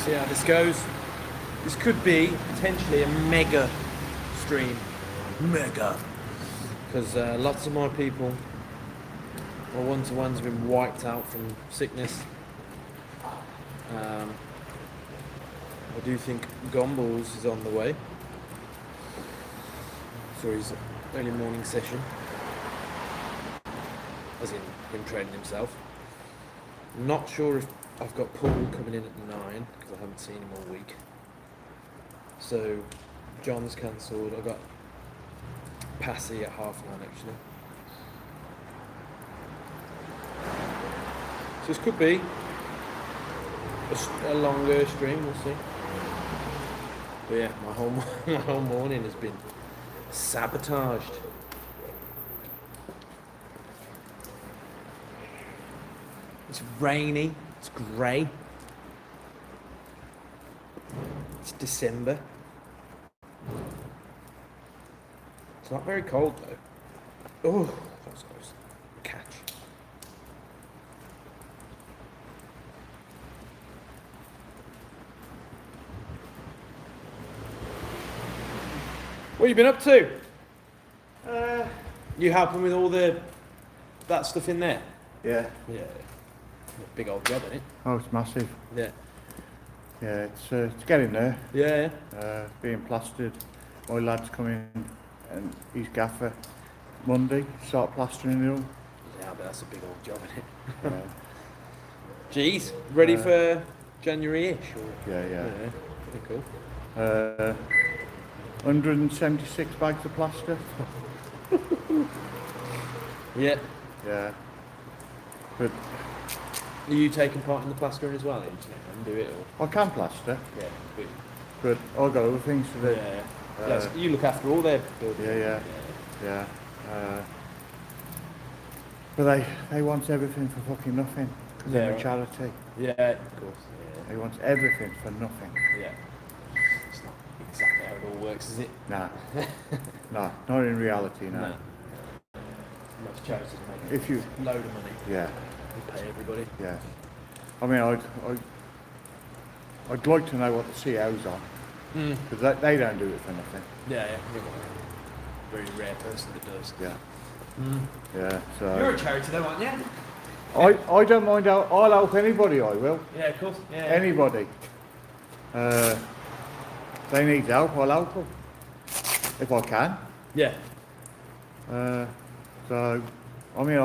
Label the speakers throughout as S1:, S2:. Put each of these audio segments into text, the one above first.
S1: see how this goes. This could be potentially a mega stream. Mega. Because lots of my people, my one-to-ones have been wiped out from sickness. I do think Gomballs is on the way for his early morning session, as in him training himself. I'm not sure if I've got Paul coming in at 9 because I haven't seen him all week. So John's cancelled. I've got Passy at 9:30 actually. So this could be a longer stream, we'll see. But yeah, my whole morning has been sabotaged. It's rainy, it's grey. It's December. It's not very cold though. Oh, that was close. Catch. What have you been up to? You helping with all that stuff in there?
S2: Yeah.
S1: Yeah. Big old job, isn't it?
S2: Oh, it's massive.
S1: Yeah.
S2: Yeah, it's getting there.
S1: Yeah.
S2: It's being plastered. My lad's coming and he's gaffer Monday, start plastering it all.
S1: Yeah, but that's a big old job, isn't it?
S2: Yeah.
S1: Jeez, ready for January-ish? Or?
S2: Yeah.
S1: Pretty cool.
S2: 176 bags of plaster.
S1: Yeah.
S2: Yeah. But
S1: Are you taking part in the plastering as well? And do it or?
S2: I can plaster,
S1: Yeah.
S2: but I've got other things to do.
S1: Yeah. So you look after all their buildings.
S2: Yeah. But they want everything for fucking nothing because they're a charity.
S1: Yeah, of course. Yeah.
S2: They want everything for nothing.
S1: Yeah. It's not exactly how it all works, is it?
S2: Nah. No, not in reality, no.
S1: Most charities make
S2: If you,
S1: a load of money.
S2: yeah,
S1: They pay everybody.
S2: yeah. I mean, I'd like to know what the CO's on, because they don't do it for nothing.
S1: Yeah. You're a very rare person that does.
S2: Yeah. Yeah, so...
S1: You're a charity though, aren't you?
S2: I don't mind, I'll help anybody, I will.
S1: Yeah, of course. Yeah.
S2: Anybody. They need help, I'll help them. If I can.
S1: Yeah.
S2: So, I mean,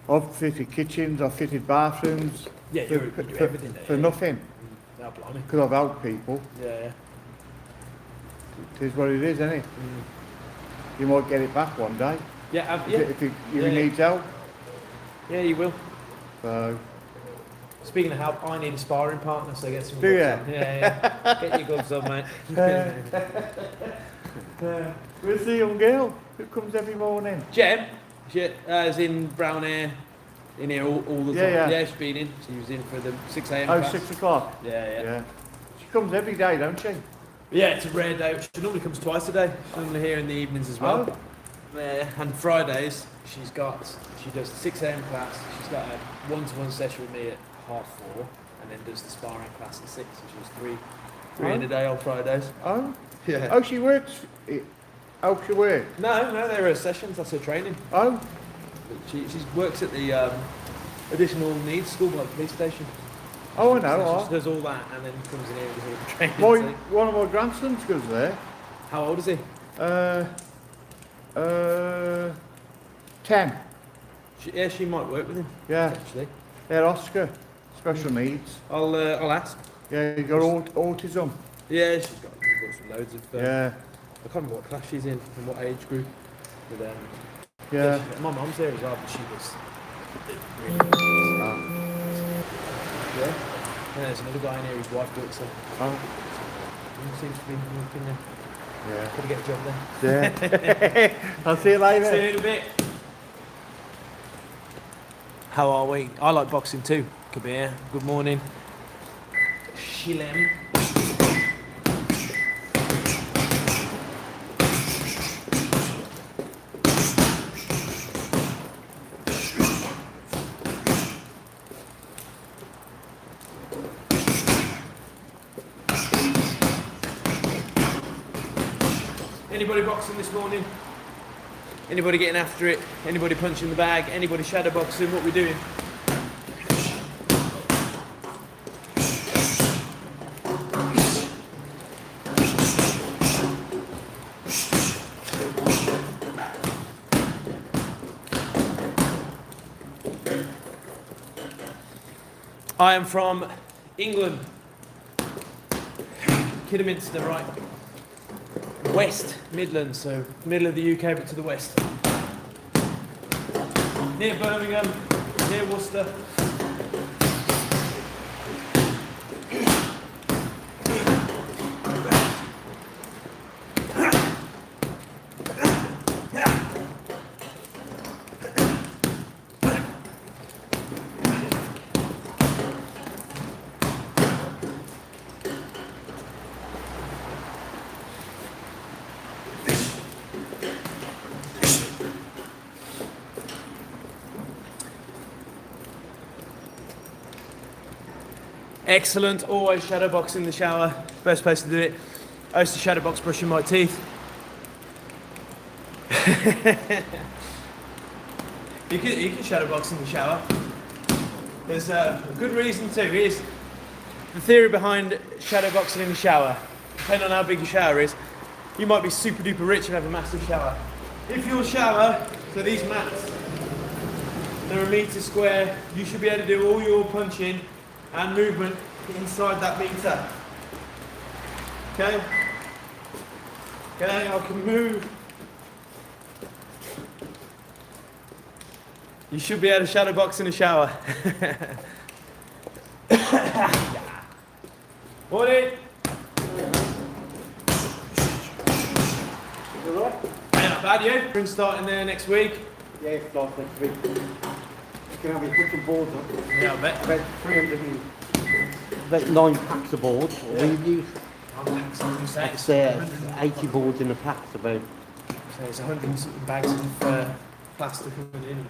S2: I've fitted kitchens, I've fitted bathrooms.
S1: Yeah, you do everything there.
S2: For nothing.
S1: No, blimey.
S2: Because I've helped people.
S1: Yeah.
S2: It is what it is, isn't it? You might get it back one day.
S1: Yeah,
S2: If you need help.
S1: Yeah, you will.
S2: So,
S1: Speaking of help, I need a sparring partner, so get some
S2: do
S1: gloves
S2: you?
S1: on. Yeah. Get your gloves on, mate.
S2: Where's the young girl who comes every morning?
S1: Jem, she is in brown hair, in here all the time.
S2: Yeah.
S1: She's been in. She was in for the 6 a.m.
S2: Oh,
S1: class.
S2: 6 o'clock?
S1: Yeah.
S2: She comes every day, don't she?
S1: Yeah, it's a rare day. She normally comes twice a day. She's normally here in the evenings as well.
S2: Oh.
S1: Yeah, and Fridays, she does the 6 a.m. class. She's got a one-to-one session with me at 4:30, and then does the sparring class at 6. So she does three in a day on Fridays.
S2: Oh?
S1: Yeah.
S2: Oh, she works. Oh, she works.
S1: No, they're her sessions. That's her training.
S2: Oh?
S1: She works at the additional needs school by the police station.
S2: Oh, I
S1: So
S2: know.
S1: she does all that and then comes in here and does all the training.
S2: One of my grandsons goes there.
S1: How old is he?
S2: 10.
S1: She might work with him.
S2: Yeah.
S1: Actually,
S2: Yeah, Oscar. Special needs.
S1: I'll ask.
S2: Yeah, he got autism.
S1: Yeah, she's got some loads of.
S2: Yeah.
S1: I can't remember what class she's in and what age group. But
S2: Yeah.
S1: my mum's there as well, but she was. Yeah. And there's another guy in here whose wife works there.
S2: Oh.
S1: He seems to be working there.
S2: Yeah.
S1: Could get a job there.
S2: Yeah. I'll see you later.
S1: See you in a bit. How are we? I like boxing too. Kabir, good morning. Shilem. Anybody boxing this morning? Anybody getting after it? Anybody punching the bag? Anybody shadow boxing? What we doing? I am from England, Kidderminster, right? West Midlands, so middle of the UK but to the west. Near Birmingham, near Worcester. Excellent, always shadow box in the shower, best place to do it. I used to shadow box brushing my teeth. you can shadow box in the shower. There's a good reason to. Here's the theory behind shadow boxing in the shower. Depending on how big your shower is, you might be super duper rich and have a massive shower. If your shower, so these mats, they're a metre square, you should be able to do all your punching and movement inside that meter. Okay? Okay, I can move. You should be able to shadow box in a shower. Morning.
S2: Alright?
S1: Yeah, not bad, you? We're starting there next week.
S2: Yeah, it's start next week. You can have your put some boards up.
S1: Yeah, I bet.
S2: About 300 and... About 9 packs of boards.
S1: Yeah.
S2: We've used, like I say, 80 boards in a pack, about.
S1: So there's 100 and something bags of plastic coming in.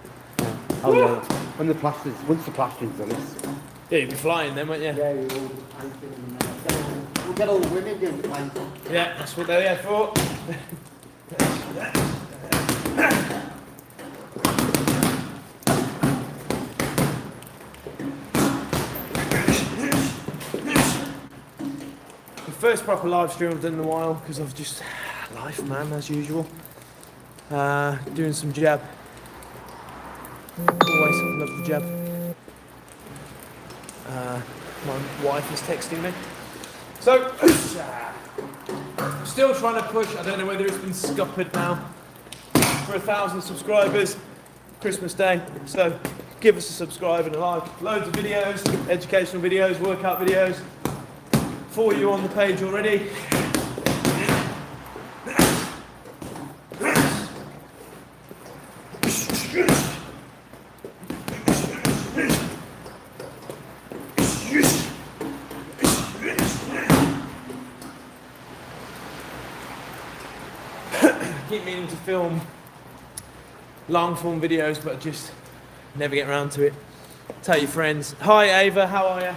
S2: Oh yeah, when the plaster's, once the plaster's done, it's...
S1: Yeah, you'd be flying then, won't you?
S2: Yeah, you'll paint it and we'll get all the women doing the paint.
S1: Yeah, that's what they're there for. The first proper live stream I've done in a while because I've just life, man, as usual. Doing some jab. Always love the jab. My wife is texting me. So, still trying to push. I don't know whether it's been scuppered now for 1,000 subscribers. Christmas Day. So, give us a subscribe and a like. Loads of videos, educational videos, workout videos for you on the page already. Keep meaning to film long form videos, but just never get around to it. Tell your friends. Hi Ava, how are you?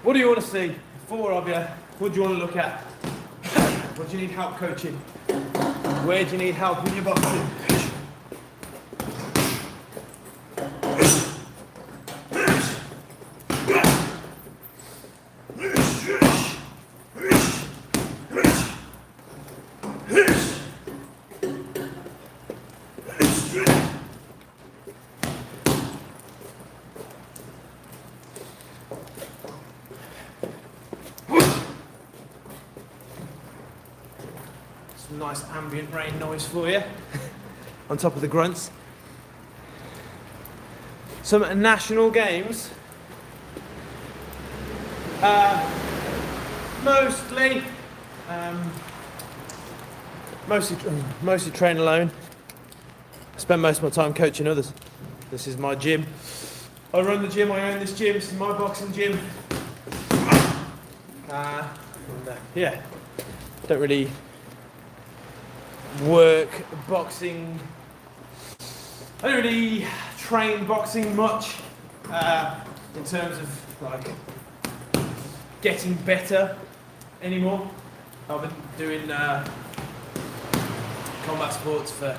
S1: What do you want to see? 4 of you. What do you want to look at? What do you need help coaching? Where do you need help with your boxing? Some nice ambient rain noise for you on top of the grunts. Some national games. Mostly train alone. I spend most of my time coaching others. This is my gym. I run the gym, I own this gym, this is my boxing gym. Yeah, don't really work boxing. I don't really train boxing much in terms of like getting better anymore. I've been doing combat sports for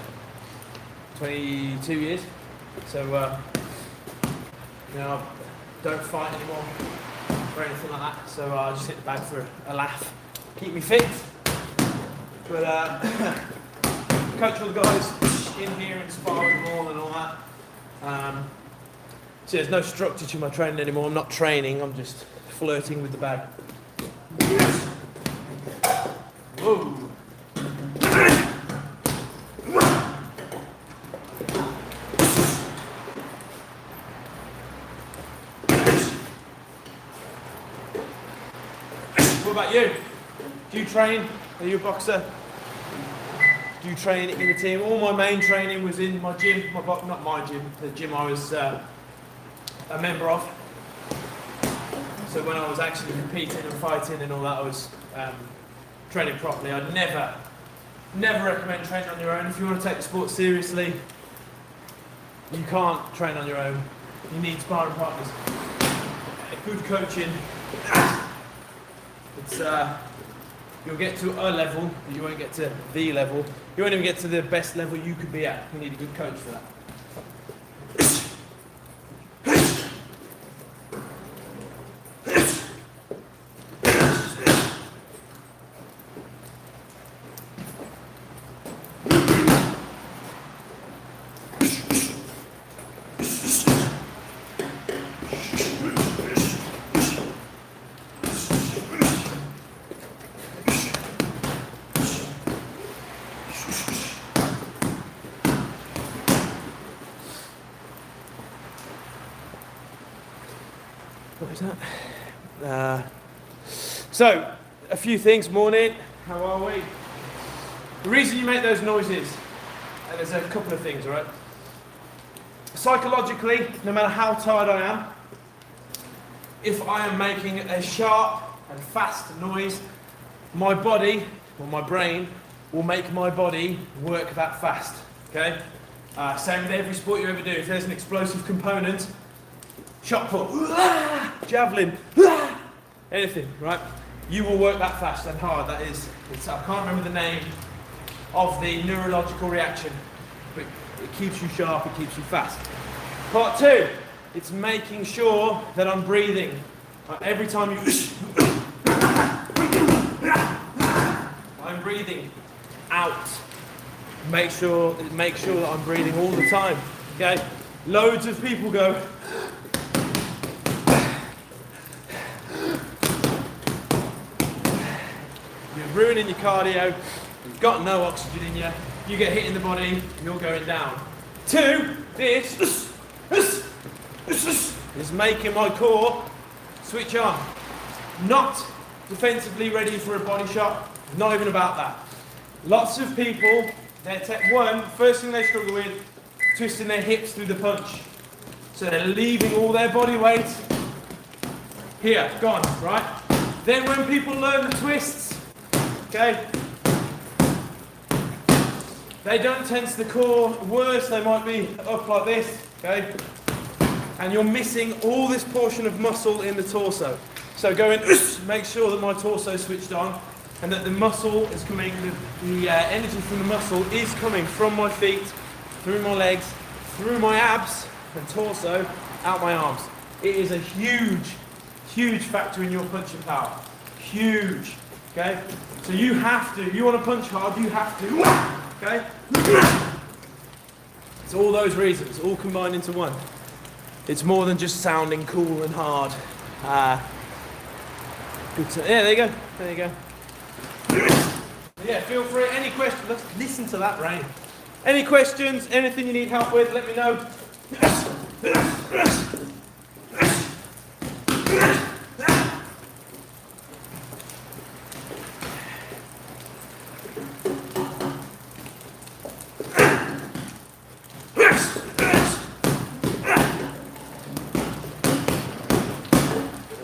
S1: 22 years, so you know, I don't fight anymore or anything like that. So I just hit the bag for a laugh, keep me fit. But coach all the guys in here and spar with them all and all that. So there's no structure to my training anymore. I'm not training, I'm just flirting with the bag. Whoa. What about you? Do you train? Are you a boxer? Do you train in a team? All my main training was in my gym, not my gym, the gym I was a member of. So when I was actually competing and fighting and all that, I was training properly. I'd never recommend training on your own. If you want to take the sport seriously, you can't train on your own. You need sparring partners. Good coaching. It's you'll get to a level, but you won't get to the level. You won't even get to the best level you could be at. You need a good coach for that. What is that? So, a few things. Morning. How are we? The reason you make those noises, and there's a couple of things, right? Psychologically, no matter how tired I am, if I am making a sharp and fast noise, my body, or my brain, will make my body work that fast. Okay? Same with every sport you ever do. If there's an explosive component, shot put, javelin, anything, right? You will work that fast and hard. That is, I can't remember the name of the neurological reaction, but it keeps you sharp, it keeps you fast. Part 2, it's making sure that I'm breathing. Every time you, I'm breathing out. Make sure that I'm breathing all the time. Okay? Loads of people go. You're ruining your cardio, you've got no oxygen in you, you get hit in the body, you're going down. 2, this is making my core switch on. Not defensively ready for a body shot, not even about that. Lots of people, first thing they struggle with, twisting their hips through the punch. So they're leaving all their body weight here, gone, right? Then when people learn the twists, okay, they don't tense the core. Worse, they might be up like this, okay? And you're missing all this portion of muscle in the torso. So go in, make sure that my torso is switched on and that the muscle is coming, the energy from the muscle is coming from my feet, through my legs, through my abs and torso, out my arms. It is a huge, huge factor in your punching power. Huge, okay? So you have to, you want to punch hard, you have to, okay? It's all those reasons, all combined into one. It's more than just sounding cool and hard. Good to, yeah, there you go, there you go. Yeah, feel free, any questions, let's listen to that rain. Any questions, anything you need help with, let me know.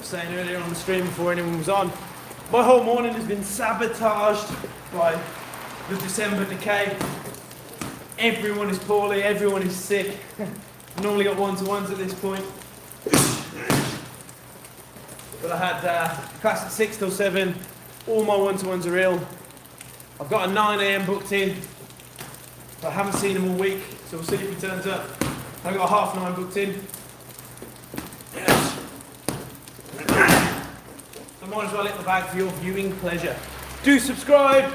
S1: Saying earlier on the stream before anyone was on, my whole morning has been sabotaged by the December decay. Everyone is poorly, everyone is sick. I've normally got one-to-ones at this point. But I had class at 6 till 7, all my one-to-ones are ill. I've got a 9 AM booked in, but I haven't seen him all week, so we'll see if he turns up. I've got a 9:30 booked in. I might as well hit the bag for your viewing pleasure. Do subscribe.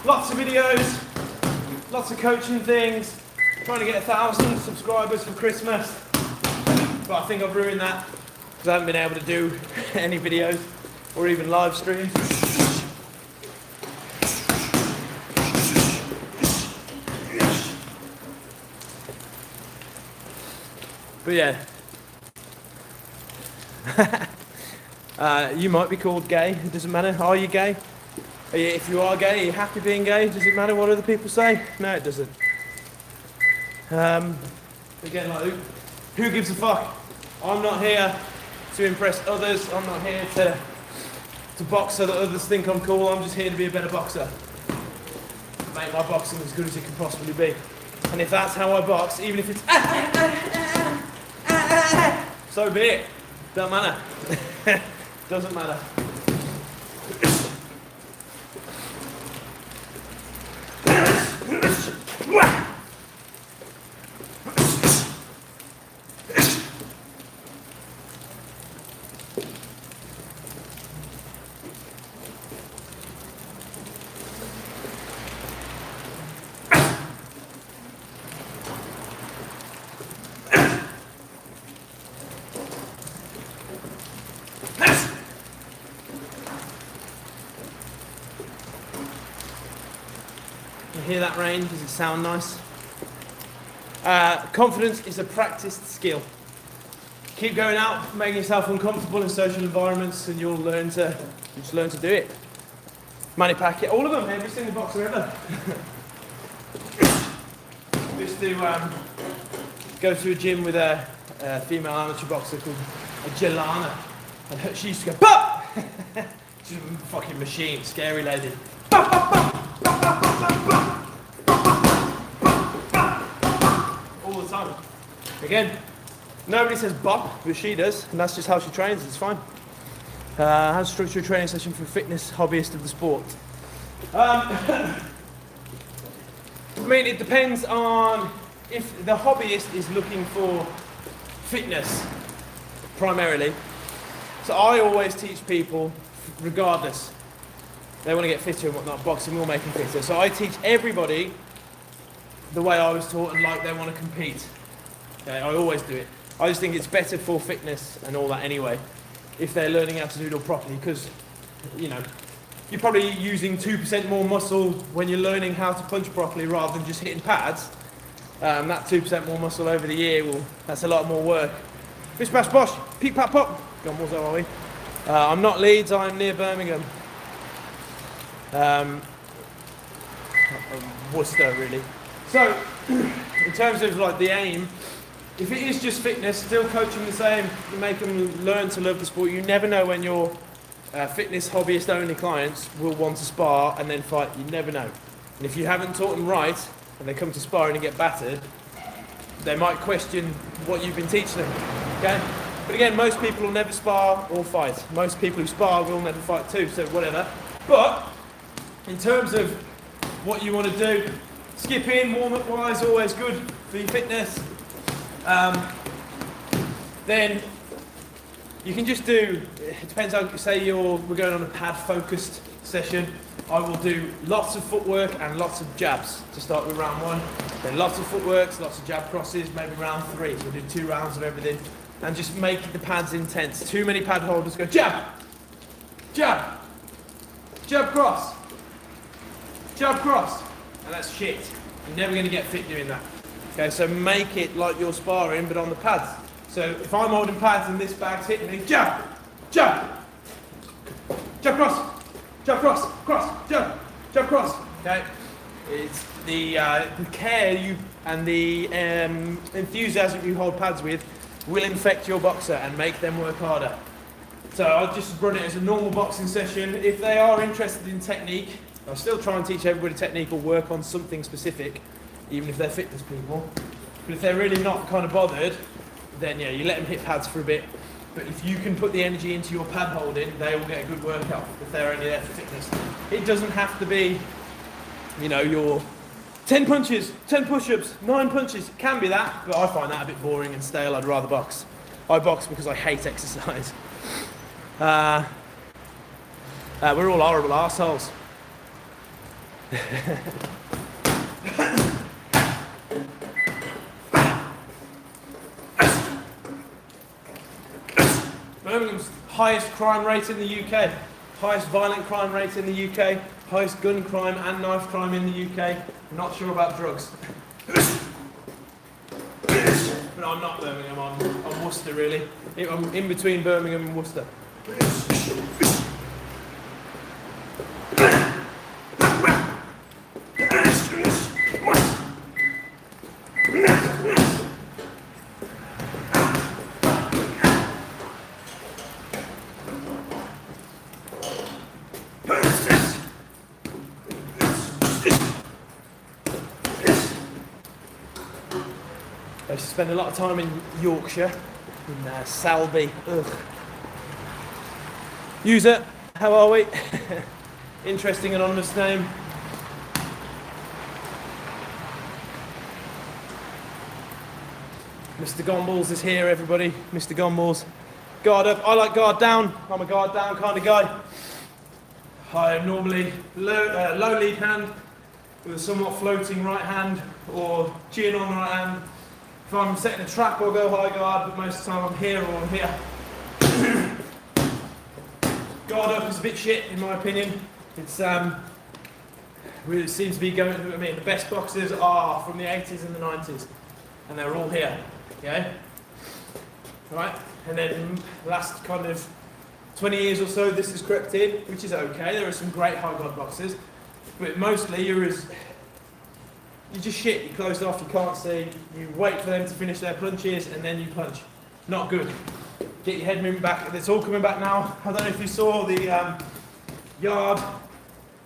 S1: Lots of videos, lots of coaching things. Trying to get 1,000 subscribers for Christmas. But I think I've ruined that because I haven't been able to do any videos or even live streams. But yeah. You might be called gay, it doesn't matter. Are you gay? If you are gay, are you happy being gay? Does it matter what other people say? No, it doesn't. Again, like, who gives a fuck? I'm not here to impress others. I'm not here to box so that others think I'm cool. I'm just here to be a better boxer. Make my boxing as good as it can possibly be. And if that's how I box, even if it's so be it. Don't matter. Doesn't matter. You hear that rain? Does it sound nice? Confidence is a practiced skill. Keep going out, making yourself uncomfortable in social environments, and you'll learn to do it. Manny Pacquiao, all of them, every single boxer ever. Used to go to a gym with a female amateur boxer called Jelana, and she used to go, bah! She's a fucking machine, scary lady. Bah, bah, bah! All the time. Again, nobody says bop, but she does, and that's just how she trains. It's fine. Has a structured training session for a fitness hobbyist of the sport. I mean, it depends on if the hobbyist is looking for fitness primarily. So I always teach people, regardless. They want to get fitter and whatnot, boxing will make them fitter. So I teach everybody the way I was taught and like they want to compete. Okay, I always do it. I just think it's better for fitness and all that anyway, if they're learning how to do it all properly, because, you know, you're probably using 2% more muscle when you're learning how to punch properly rather than just hitting pads. That 2% more muscle over the year, that's a lot more work. Bish bash bosh, peep pap pop. Go on, what's that, are we? I'm not Leeds, I'm near Birmingham. Worcester, really. So, in terms of like the aim, if it is just fitness, still coaching the same, you make them learn to love the sport. You never know when your fitness hobbyist only clients will want to spar and then fight. You never know. And if you haven't taught them right, and they come to sparring and get battered, they might question what you've been teaching them. Okay? But again, most people will never spar or fight. Most people who spar will never fight too, so whatever. But in terms of what you want to do, skipping, warm-up wise, always good for your fitness. Then you can just do, it depends how, say we're going on a pad focused session, I will do lots of footwork and lots of jabs to start with round 1. Then lots of footworks, lots of jab crosses, maybe round 3. So we'll do 2 rounds of everything and just make the pads intense. Too many pad holders go jab, jab, jab cross, jab cross, and that's shit. You're never going to get fit doing that. Okay, so make it like you're sparring but on the pads. So if I'm holding pads and this bag's hitting me, jab, jab, jab cross, jab cross, cross, jab, jab cross. Okay, it's the care you and the enthusiasm you hold pads with will infect your boxer and make them work harder. So I'll just run it as a normal boxing session. If they are interested in technique, I'll still try and teach everybody technique or work on something specific, even if they're fitness people. But if they're really not kind of bothered, then yeah, you let them hit pads for a bit. But if you can put the energy into your pad holding, they will get a good workout if they're only there for fitness. It doesn't have to be, you know, your 10 punches, 10 push-ups, 9 punches. It can be that, but I find that a bit boring and stale. I'd rather box. I box because I hate exercise. We're all horrible arseholes. Birmingham's highest crime rate in the UK, highest violent crime rate in the UK, highest gun crime and knife crime in the UK. I'm not sure about drugs. But I'm not Birmingham, I'm Worcester really. I'm in between Birmingham and Worcester. I used to spend a lot of time in Yorkshire, in Selby. Ugh. User, how are we? Interesting anonymous name. Mr. Gomballs is here, everybody. Mr. Gomballs. Guard up. I like guard down. I'm a guard down kind of guy. I am normally low lead hand with a somewhat floating right hand or chin on the right hand. If I'm setting a trap, I'll go high guard, but most of the time I'm here or I'm here. Guard up is a bit shit, in my opinion. It's really seems to be going. I mean, the best boxers are from the 80s and the 90s, and they're all here. Okay, right. And then last kind of 20 years or so, this has crept in, which is okay. There are some great high guard boxers, but mostly you're just shit. You're closed off. You can't see. You wait for them to finish their punches, and then you punch. Not good. Get your head moving back. It's all coming back now. I don't know if you saw the Yard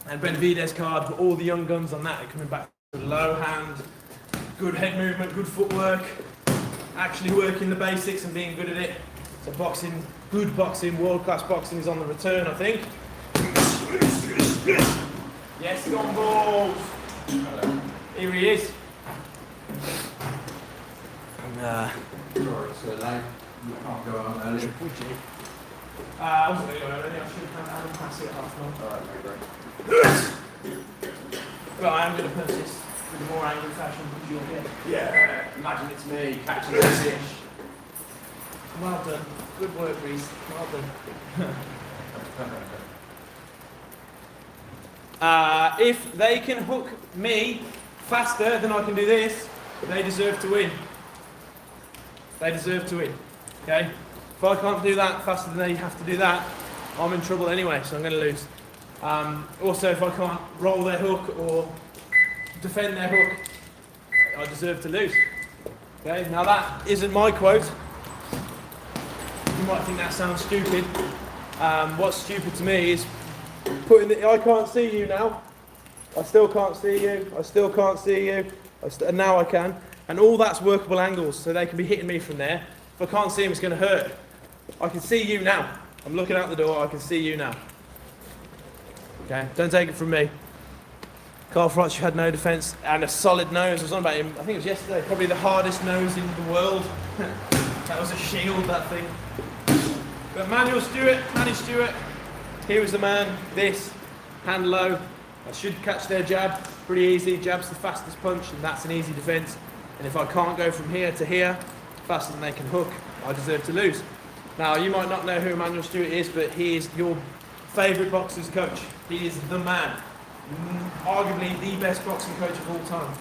S1: and Benavidez card, but all the young guns on that are coming back. Low hand, good head movement, good footwork, actually working the basics and being good at it. So boxing, good boxing, world-class boxing is on the return, I think. Yes, gone balls. Here he is. And,
S3: Sorry, so late. You can't go on early.
S1: would you? I wasn't going to go early. I should have had him pass it at half an hour.
S3: Alright, great.
S1: But I am going to push this with a more angry fashion because you're here.
S3: Yeah, imagine it's me catching this fish.
S1: Well done. Good work, Reese. Well done. If they can hook me faster than I can do this, they deserve to win. They deserve to win. Okay? If I can't do that faster than they have to do that, I'm in trouble anyway, so I'm going to lose. Also, if I can't roll their hook or defend their hook, I deserve to lose. Okay? Now that isn't my quote. You might think that sounds stupid. What's stupid to me is putting the, I can't see you now. I still can't see you. I still can't see you. And now I can. And all that's workable angles, so they can be hitting me from there. If I can't see them, it's going to hurt. I can see you now. I'm looking out the door, I can see you now. Okay, don't take it from me. Carl Froch had no defence and a solid nose. I was on about him, I think it was yesterday, probably the hardest nose in the world. That was a shield, that thing. But Manny Stewart, he was the man. This, hand low. I should catch their jab, pretty easy. Jab's the fastest punch, and that's an easy defence. And if I can't go from here to here, faster than they can hook, I deserve to lose. Now, you might not know who Emmanuel Stewart is, but he is your favourite boxer's coach. He is the man. Arguably the best boxing coach of all time.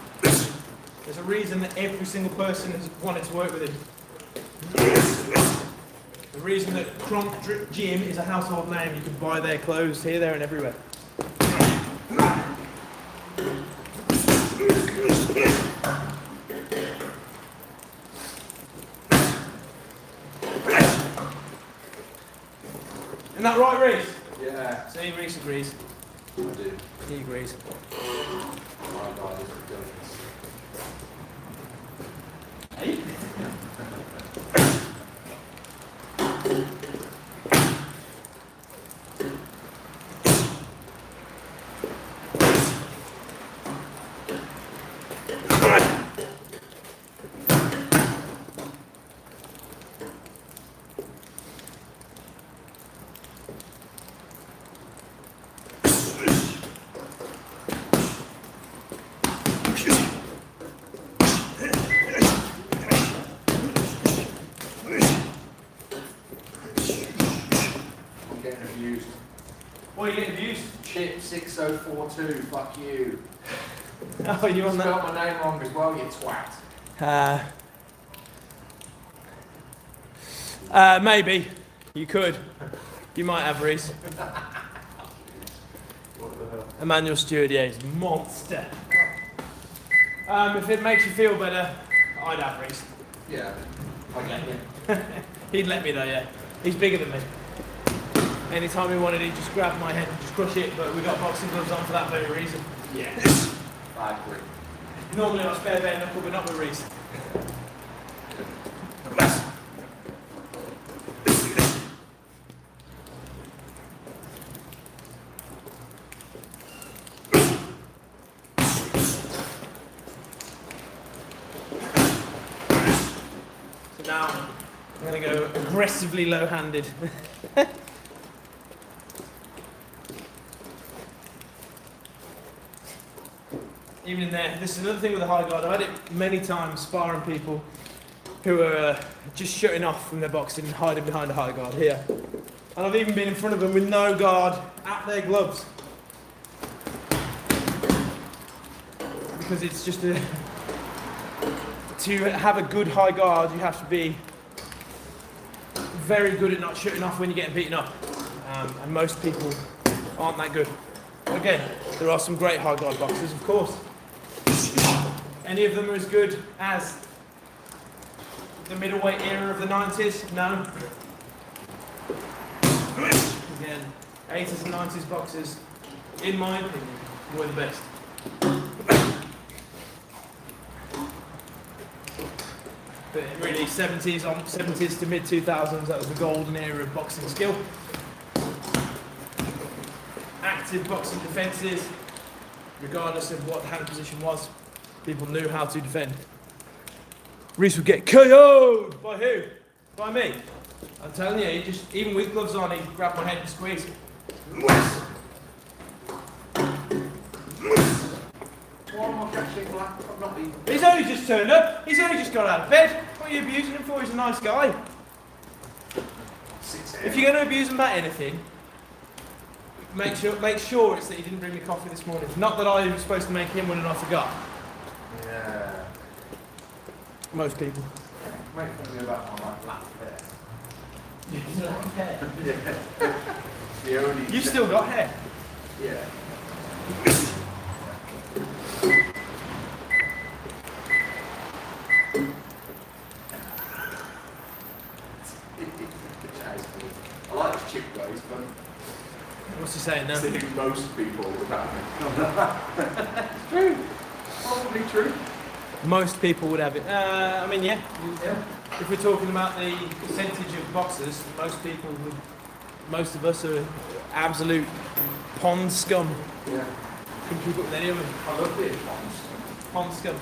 S1: There's a reason that every single person has wanted to work with him. The reason that Kronk Gym is a household name. You can buy their clothes here, there and everywhere. Isn't that right, Reese?
S3: Yeah,
S1: See, Reese agrees.
S3: I do.
S1: He agrees.
S3: My God, this is good.
S1: Hey?
S3: I'm getting abused.
S1: Why are you getting abused?
S3: Chip 6042, fuck you.
S1: Oh, you
S3: You
S1: on that?
S3: spelled my name wrong as well, you twat.
S1: Maybe. You could. You might have, Reese.
S3: What the hell?
S1: Emmanuel Stewart, yeah, he's a monster. If it makes you feel better, I'd have Reese.
S3: Yeah. Okay.
S1: He'd let me though, yeah. He's bigger than me. Anytime he wanted, he'd just grab my head and just crush it, but we got boxing gloves on for that very reason.
S3: Yeah. I agree.
S1: Normally I spare bare knuckle, but not with Reese. So now I'm going to go aggressively low-handed. Even in there, this is another thing with the high guard. I've had it many times sparring people who are just shutting off from their boxing and hiding behind a high guard here. And I've even been in front of them with no guard at their gloves. Because it's just to have a good high guard, you have to be very good at not shutting off when you're getting beaten up. And most people aren't that good. Again, there are some great high guard boxers, of course. Any of them are as good as the middleweight era of the 90s? No. Again, 80s and 90s boxers, in my opinion, were the best. But really, 70s to mid 2000s, that was the golden era of boxing skill. Active boxing defences, regardless of what the hand position was, people knew how to defend. Reese would get KO'd by who? By me. I'm telling you, he just, even with gloves on, he'd grab my head and squeeze.
S3: Why am I catching black? I'm not even.
S1: He's only just turned up. He's only just got out of bed. What are you abusing him for? He's a nice guy. If you're going to abuse him about anything, make sure it's that he didn't bring me coffee this morning. Not that I was supposed to make him one and I forgot.
S3: Yeah.
S1: Most people.
S3: Make fun of me about my black hair.
S1: Yeah.
S3: The only.
S1: You've still got hair.
S3: Yeah. I like chip guys, but
S1: What's he saying now?
S3: I think most people would have it. It's true. Probably true.
S1: Most people would have it. I mean, yeah.
S3: Yeah.
S1: if we're talking about the percentage of boxers, most of us are absolute pond scum.
S3: Yeah.
S1: Couldn't keep up with any of them.
S3: I love being honest.
S1: Pond scum.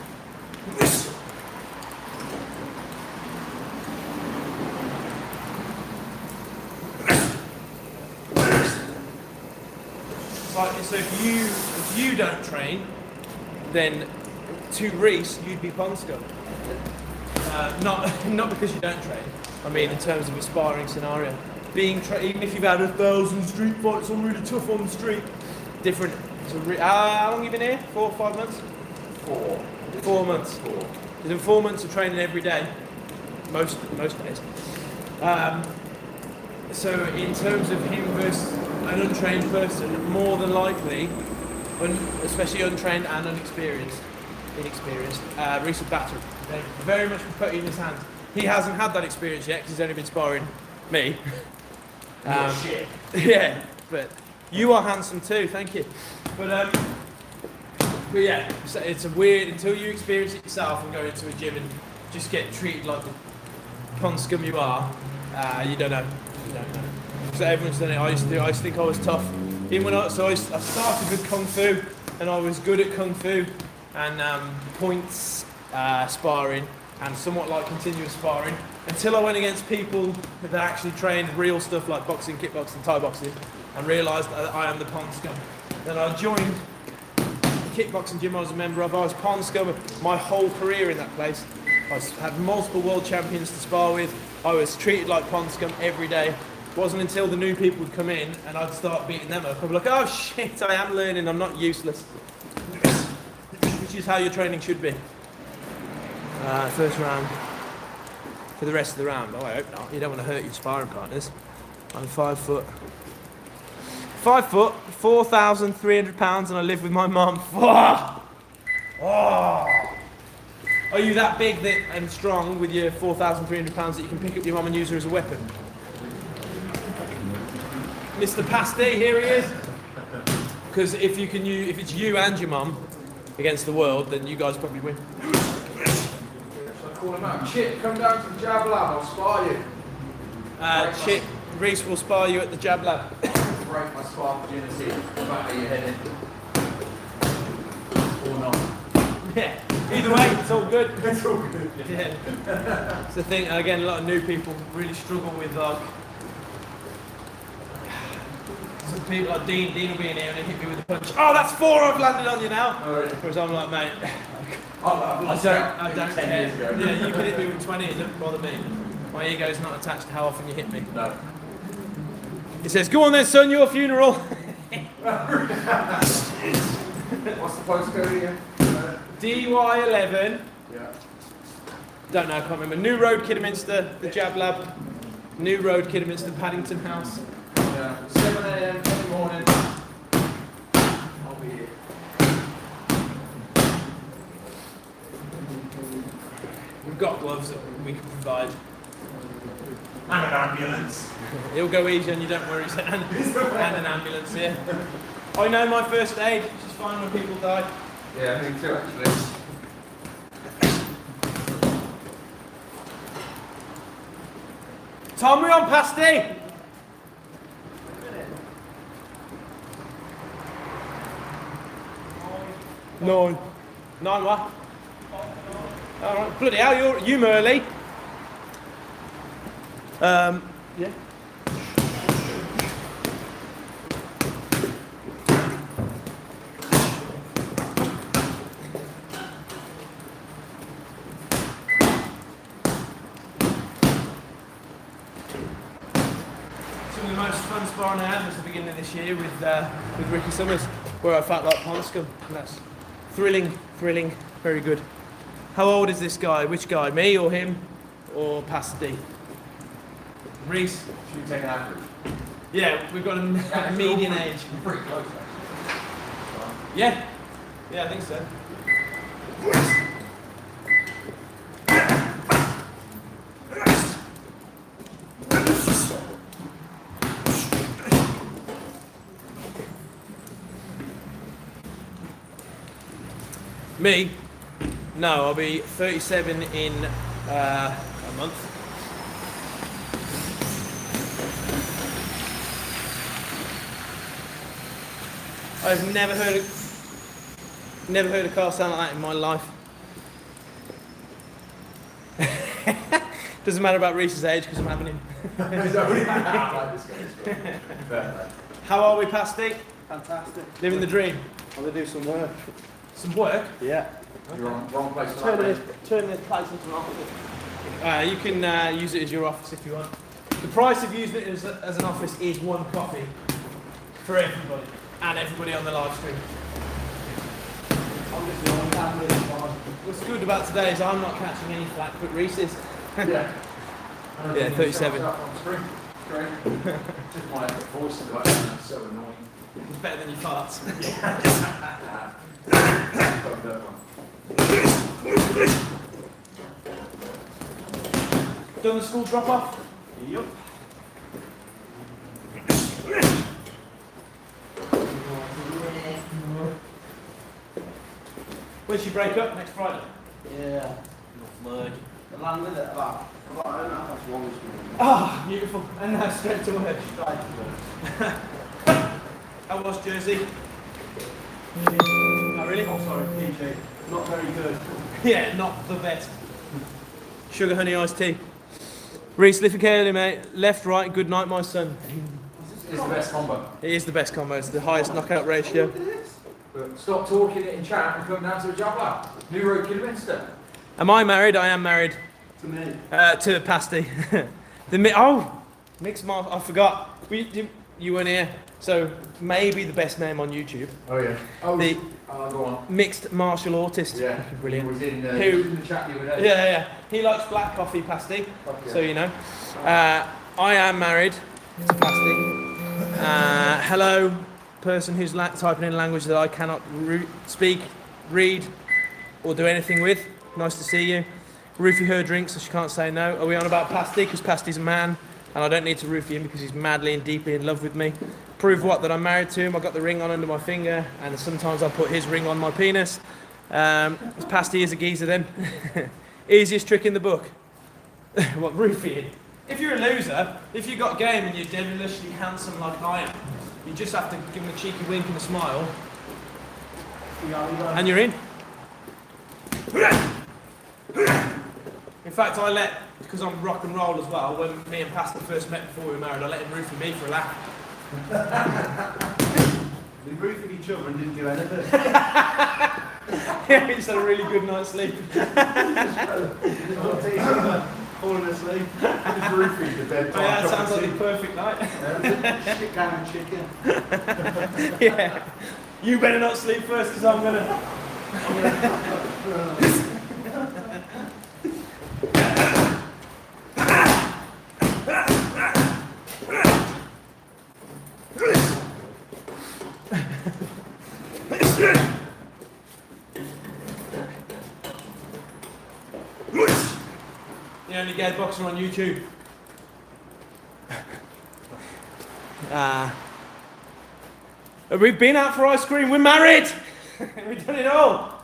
S1: Like, so if you don't train, then to Reese, you'd be pond scum. Not because you don't train. I mean, in terms of a sparring scenario, even if you've had 1,000 street fights, I'm really tough on the street. Different. How long have you been here? 4 or 5 months?
S3: 4.
S1: 4 months.
S3: 4.
S1: Within 4 months of training every day, most days. So in terms of him versus an untrained person, more than likely, especially untrained and inexperienced, Reese would batter him. They very much put it in his hands. He hasn't had that experience yet because he's only been sparring me.
S3: Shit.
S1: Yeah, but you are handsome too, thank you. But yeah, it's a weird, until you experience it yourself and go into a gym and just get treated like the pond scum you are, you don't know. You don't know. So everyone's done it. I used to think I was tough. Even when I started with Kung Fu and I was good at Kung Fu and points sparring and somewhat like continuous sparring until I went against people that actually trained real stuff like boxing, kickboxing, Thai boxing and realised that I am the pond scum. Then I joined the kickboxing gym I was a member of. I was pond scum my whole career in that place. I had multiple world champions to spar with. I was treated like pond scum every day. It wasn't until the new people would come in and I'd start beating them up. I'd be like, oh shit, I am learning, I'm not useless. Which is how your training should be. First round. For the rest of the round, oh I hope not. You don't want to hurt your sparring partners. I'm 5 foot. 5 foot, 4,300 pounds and I live with my mum. Oh. Are you that big and strong with your 4,300 pounds that you can pick up your mum and use her as a weapon? Mr. Pasty, here he is. Because if it's you and your mum against the world, then you guys probably win.
S3: Should I call him out? Chip, come down to the Jab Lab, I'll spar you.
S1: Chip, Reese will spar you at the Jab Lab.
S3: Break my spar virginity, no matter your head in. Or not.
S1: Yeah. Either way, it's all good.
S3: It's all good.
S1: Yeah. It's the thing, again, a lot of new people really struggle with some people like Dean will be in here and he hit me with a punch. Oh, that's 4 I've landed on you now.
S3: Oh, really?
S1: Whereas I'm like, mate, I don't care. Yeah, you can hit me with 20, it doesn't bother me. My ego's not attached to how often you hit me.
S3: No.
S1: He says, go on then, son, your funeral.
S3: What's the postcode again?
S1: DY11.
S3: Yeah.
S1: Don't know, I can't remember. New Road, Kidderminster, the Jab Lab. New Road, Kidderminster, Paddington House.
S3: Yeah. 7 a.m. every morning. I'll be here.
S1: We've got gloves that we can provide.
S3: And an ambulance.
S1: It'll go easy on you, don't worry. And an ambulance, yeah. I know my first aid, which is fine when people die.
S3: Yeah, me too, actually.
S1: Tom, we're on pasty! 9. 9 what? Alright, bloody hell, you early. Yeah. Some of the most fun sparring I had was the beginning of this year with Ricky Summers, where I felt like pond scum. And that's thrilling, very good. How old is this guy? Which guy? Me or him? Or Pasty? Reese?
S3: Should we take an average?
S1: Yeah, we've got a median age.
S3: Pretty close, actually.
S1: Yeah. Yeah, I think so. Me? No, I'll be 37 in a month. I've never heard a car sound like that in my life. Doesn't matter about Reese's age because I'm having him. How are we, Pasty?
S2: Fantastic.
S1: Living the dream.
S2: I'm going to do some work.
S1: Some work.
S2: Yeah.
S3: You're on wrong place.
S1: Turning this place into an office. You can use it as your office if you want. The price of using it as an office is one coffee for everybody and everybody on the live stream. What's good about today is I'm not catching any flack, but Reese is.
S3: Yeah.
S1: Yeah, 37.
S3: On screen. Great. Just my voice in the background. That's so annoying.
S1: It's better than your farts. Done the school drop off?
S2: Yep.
S1: When's she break up? Next Friday?
S2: Yeah.
S1: Mud.
S2: I landed at about an hour and a half long this morning.
S1: Ah, beautiful. And now straight to work. How was Jersey? Oh, really?
S2: Oh, sorry, PJ. Not very good.
S1: Yeah, not the best. Sugar honey iced tea. Reese, lift carefully, mate. Left, right, good night, my son.
S3: It's the best combo.
S1: It is the best combo. It's the highest knockout ratio.
S3: But stop talking it in chat and come down to a job lab. New Road Kidderminster.
S1: Am I married? I am married.
S2: To me.
S1: To Pasty. Mixed Martial. I forgot. You weren't here. So maybe the best name on YouTube.
S3: Oh yeah. Oh, go on.
S1: Mixed martial artist.
S3: Yeah.
S1: Brilliant.
S3: He was in,
S1: Who?
S3: he was in the chat the other day.
S1: Yeah. He likes black coffee, Pasty.
S3: Okay.
S1: So you know. I am married to Pasty. Hello, person who's typing in a language that I cannot speak, read, or do anything with. Nice to see you. Roofie her drinks, so she can't say no. Are we on about Pasty? Because Pasty's a man, and I don't need to roofie him because he's madly and deeply in love with me. Prove what? That I'm married to him. I've got the ring on under my finger, and sometimes I put his ring on my penis. Pasty is a geezer then. Easiest trick in the book. What, roofing? If you're a loser, if you've got game and you're devilishly handsome like I am, you just have to give him a cheeky wink and a smile, and you're in. In fact, because I'm rock and roll as well, when me and Pastor first met before we were married, I let him roofie me for a laugh.
S2: We roofed each other and didn't do anything.
S1: Yeah, he just had a really good night's sleep.
S2: Falling asleep. Just roofing the bed.
S1: Oh, yeah, that sounds like a perfect night.
S2: Shit can and chicken.
S1: Yeah. You better not sleep first because I'm gonna. The only gay boxer on YouTube. We've been out for ice cream, we're married! We've done it all!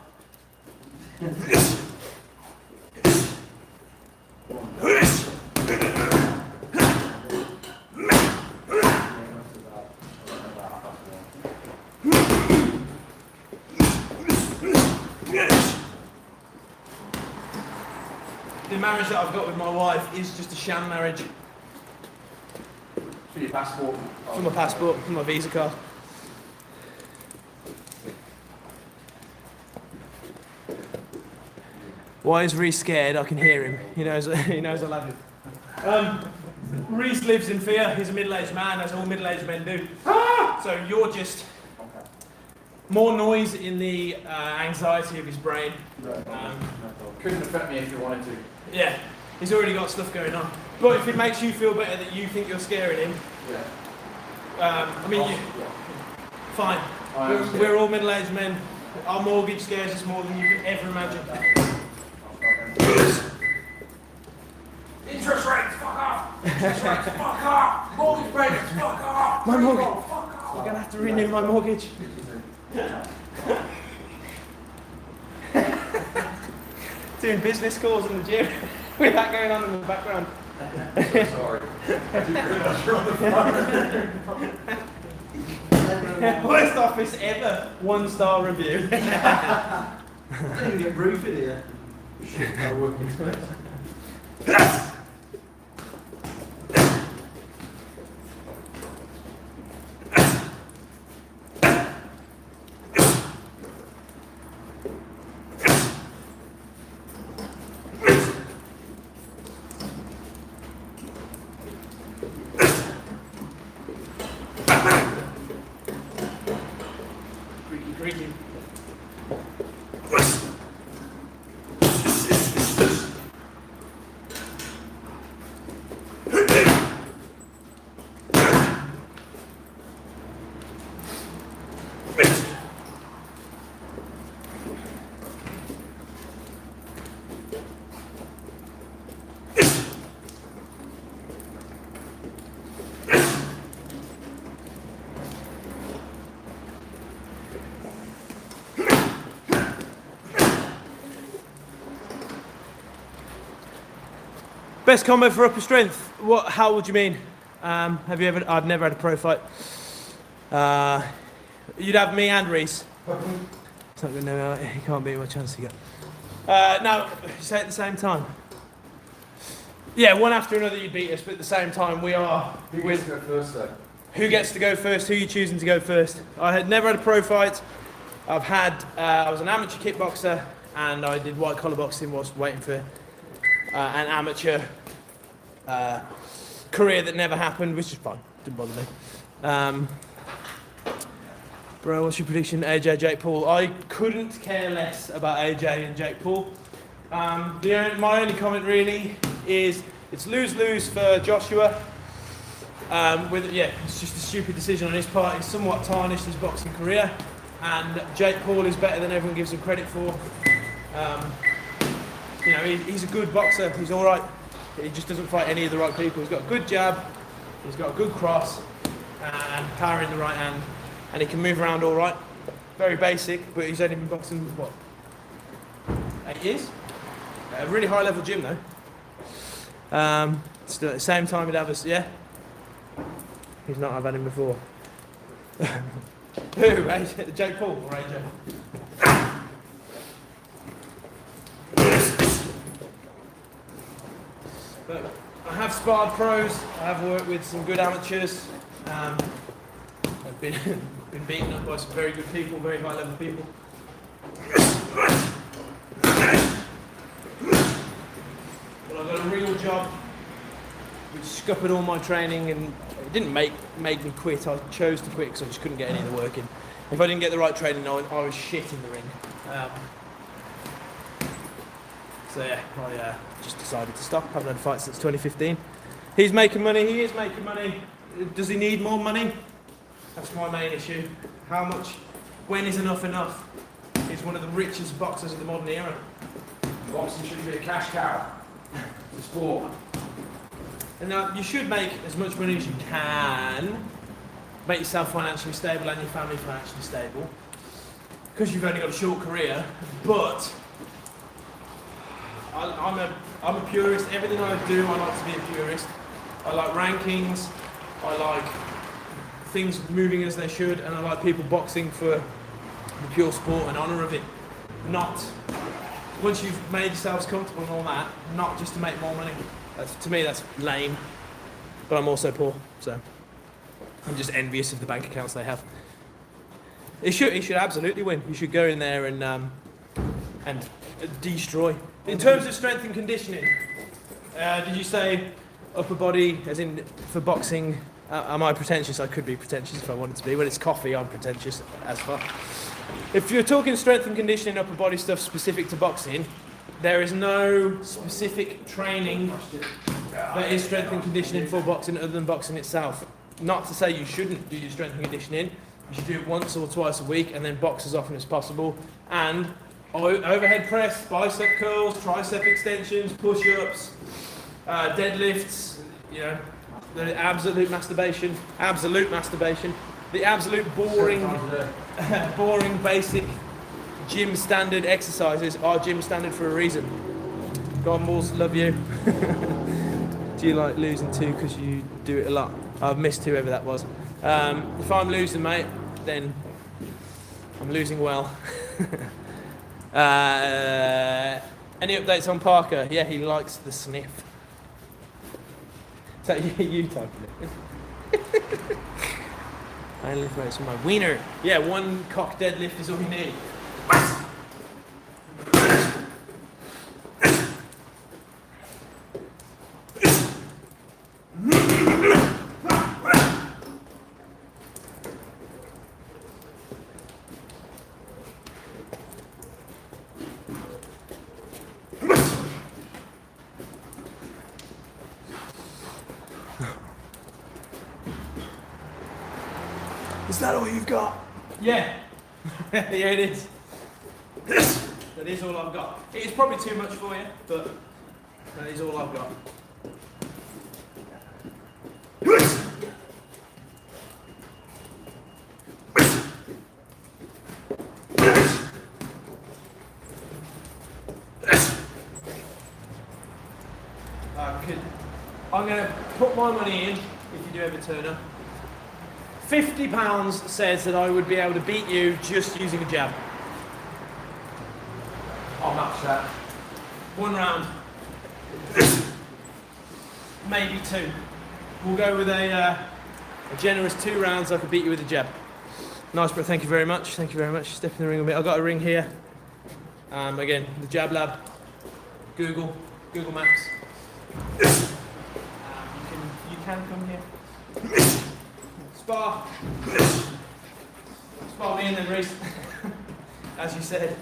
S1: The marriage that I've got with my wife is just a sham marriage.
S3: For your passport.
S1: For my passport, for my visa card. Why is Reese scared? I can hear him. He knows I love him. Reese lives in fear. He's a middle-aged man, as all middle-aged men do. So you're just more noise in the anxiety of his brain.
S3: Couldn't affect me if you wanted to.
S1: Yeah, he's already got stuff going on. But if it makes you feel better that you think you're scaring him, fine. We're all middle-aged men. Our mortgage scares us more than you could ever imagine.
S3: Interest rates, fuck off! Interest rates, fuck off! Mortgage payments, fuck off!
S1: My mortgage.
S3: Fuck off!
S1: I'm gonna have to renew my mortgage. Doing business calls in the gym. with that going on in the background.
S3: Sorry. I didn't realise you're on the phone.
S1: Worst office ever. 1-star review.
S4: I didn't even get roof in here.
S3: Shit, I wouldn't expect.
S1: Creaky, creaky. Best combo for upper strength. What? How would you mean? Have you ever? I've never had a pro fight. You'd have me and Reese. It's not good. No, he can't beat my chance to get. No, say at the same time. Yeah, one after another you'd beat us, but at the same time we are.
S3: Who gets to go first though?
S1: Who gets to go first? Who are you choosing to go first? I had never had a pro fight. I've had. I was an amateur kickboxer, and I did white collar boxing whilst waiting for an amateur career that never happened, which is fine. Didn't bother me. Bro, what's your prediction? AJ, Jake Paul. I couldn't care less about AJ and Jake Paul. My only comment really is it's lose-lose for Joshua. It's just a stupid decision on his part. He's somewhat tarnished his boxing career, and Jake Paul is better than everyone gives him credit for. He's a good boxer. He's all right. He just doesn't fight any of the right people. He's got a good jab. He's got a good cross and power in the right hand, and he can move around all right. Very basic, but he's only been boxing what, 8 years? A really high level gym though. Still at the same time he'd have us. Yeah. He's not. I've had him before. Who? AJ, Jake Paul or AJ? But I have sparred pros. I have worked with some good amateurs. I've been beaten up by some very good people, very high level people. But I've got a real job which scuppered all my training, and it didn't make me quit. I chose to quit because I just couldn't get any of the work in. If I didn't get the right training, I was shit in the ring. So yeah, I just decided to stop. Haven't had a fight since 2015. He's making money. He is making money. Does he need more money? That's my main issue. How much? When is enough enough? He's one of the richest boxers of the modern era.
S3: Boxing shouldn't be a cash cow. It's a sport.
S1: And now you should make as much money as you can. Make yourself financially stable and your family financially stable. Because you've only got a short career. But I'm a purist. Everything I do, I like to be a purist. I like rankings. I like things moving as they should, and I like people boxing for the pure sport and honour of it. Not once you've made yourselves comfortable and all that, not just to make more money. To me, that's lame. But I'm also poor, so I'm just envious of the bank accounts they have. He should absolutely win. You should go in there and destroy. In terms of strength and conditioning, did you say upper body, as in for boxing? Am I pretentious? I could be pretentious if I wanted to be. When it's coffee, I'm pretentious as fuck. If you're talking strength and conditioning, upper body stuff specific to boxing, there is no specific training that is strength and conditioning for boxing other than boxing itself. Not to say you shouldn't do your strength and conditioning. You should do it once or twice a week and then box as often as possible. And overhead press, bicep curls, tricep extensions, push-ups, deadlifts, the absolute masturbation, the absolute boring basic gym standard exercises are gym standard for a reason. Go on, Balls, love you. Do you like losing too because you do it a lot? I've missed whoever that was. If I'm losing, mate, then I'm losing well. Any updates on Parker? Yeah, he likes the sniff. Is that you typing it? I lift weights with my wiener. Yeah, one cock deadlift is all you need.
S4: Is that all you've got?
S1: Yeah. Yeah, it is. That is all I've got. It is probably too much for you, but that is all I've got. I'm going to put my money in, if you do ever turn up. £50 says that I would be able to beat you just using a jab.
S3: I'll match that.
S1: 1 round. Maybe 2. We'll go with a generous 2 rounds. I could beat you with a jab. Nice, bro. Thank you very much. Thank you very much. Step in the ring a bit. I've got a ring here. Again, the Jab Lab. Google Maps. You can come here. Spar me and then race. As you said.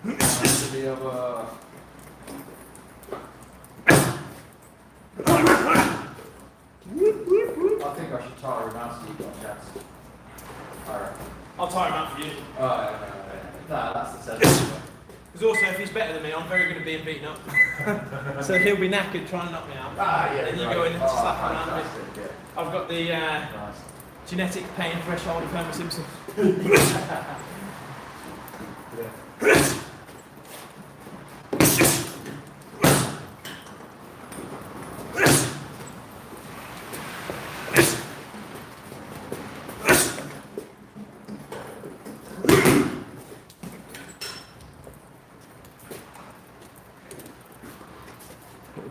S3: I think I should tire him out so you've got a chance. Alright.
S1: I'll tire him out for you.
S3: No, that's the setup.
S1: Because also, if he's better than me, I'm very good at being beaten up. So he'll be knackered trying to knock me out. And you go in and slap him around a bit.
S3: Yeah.
S1: I've got the genetic pain threshold of Homer Simpson.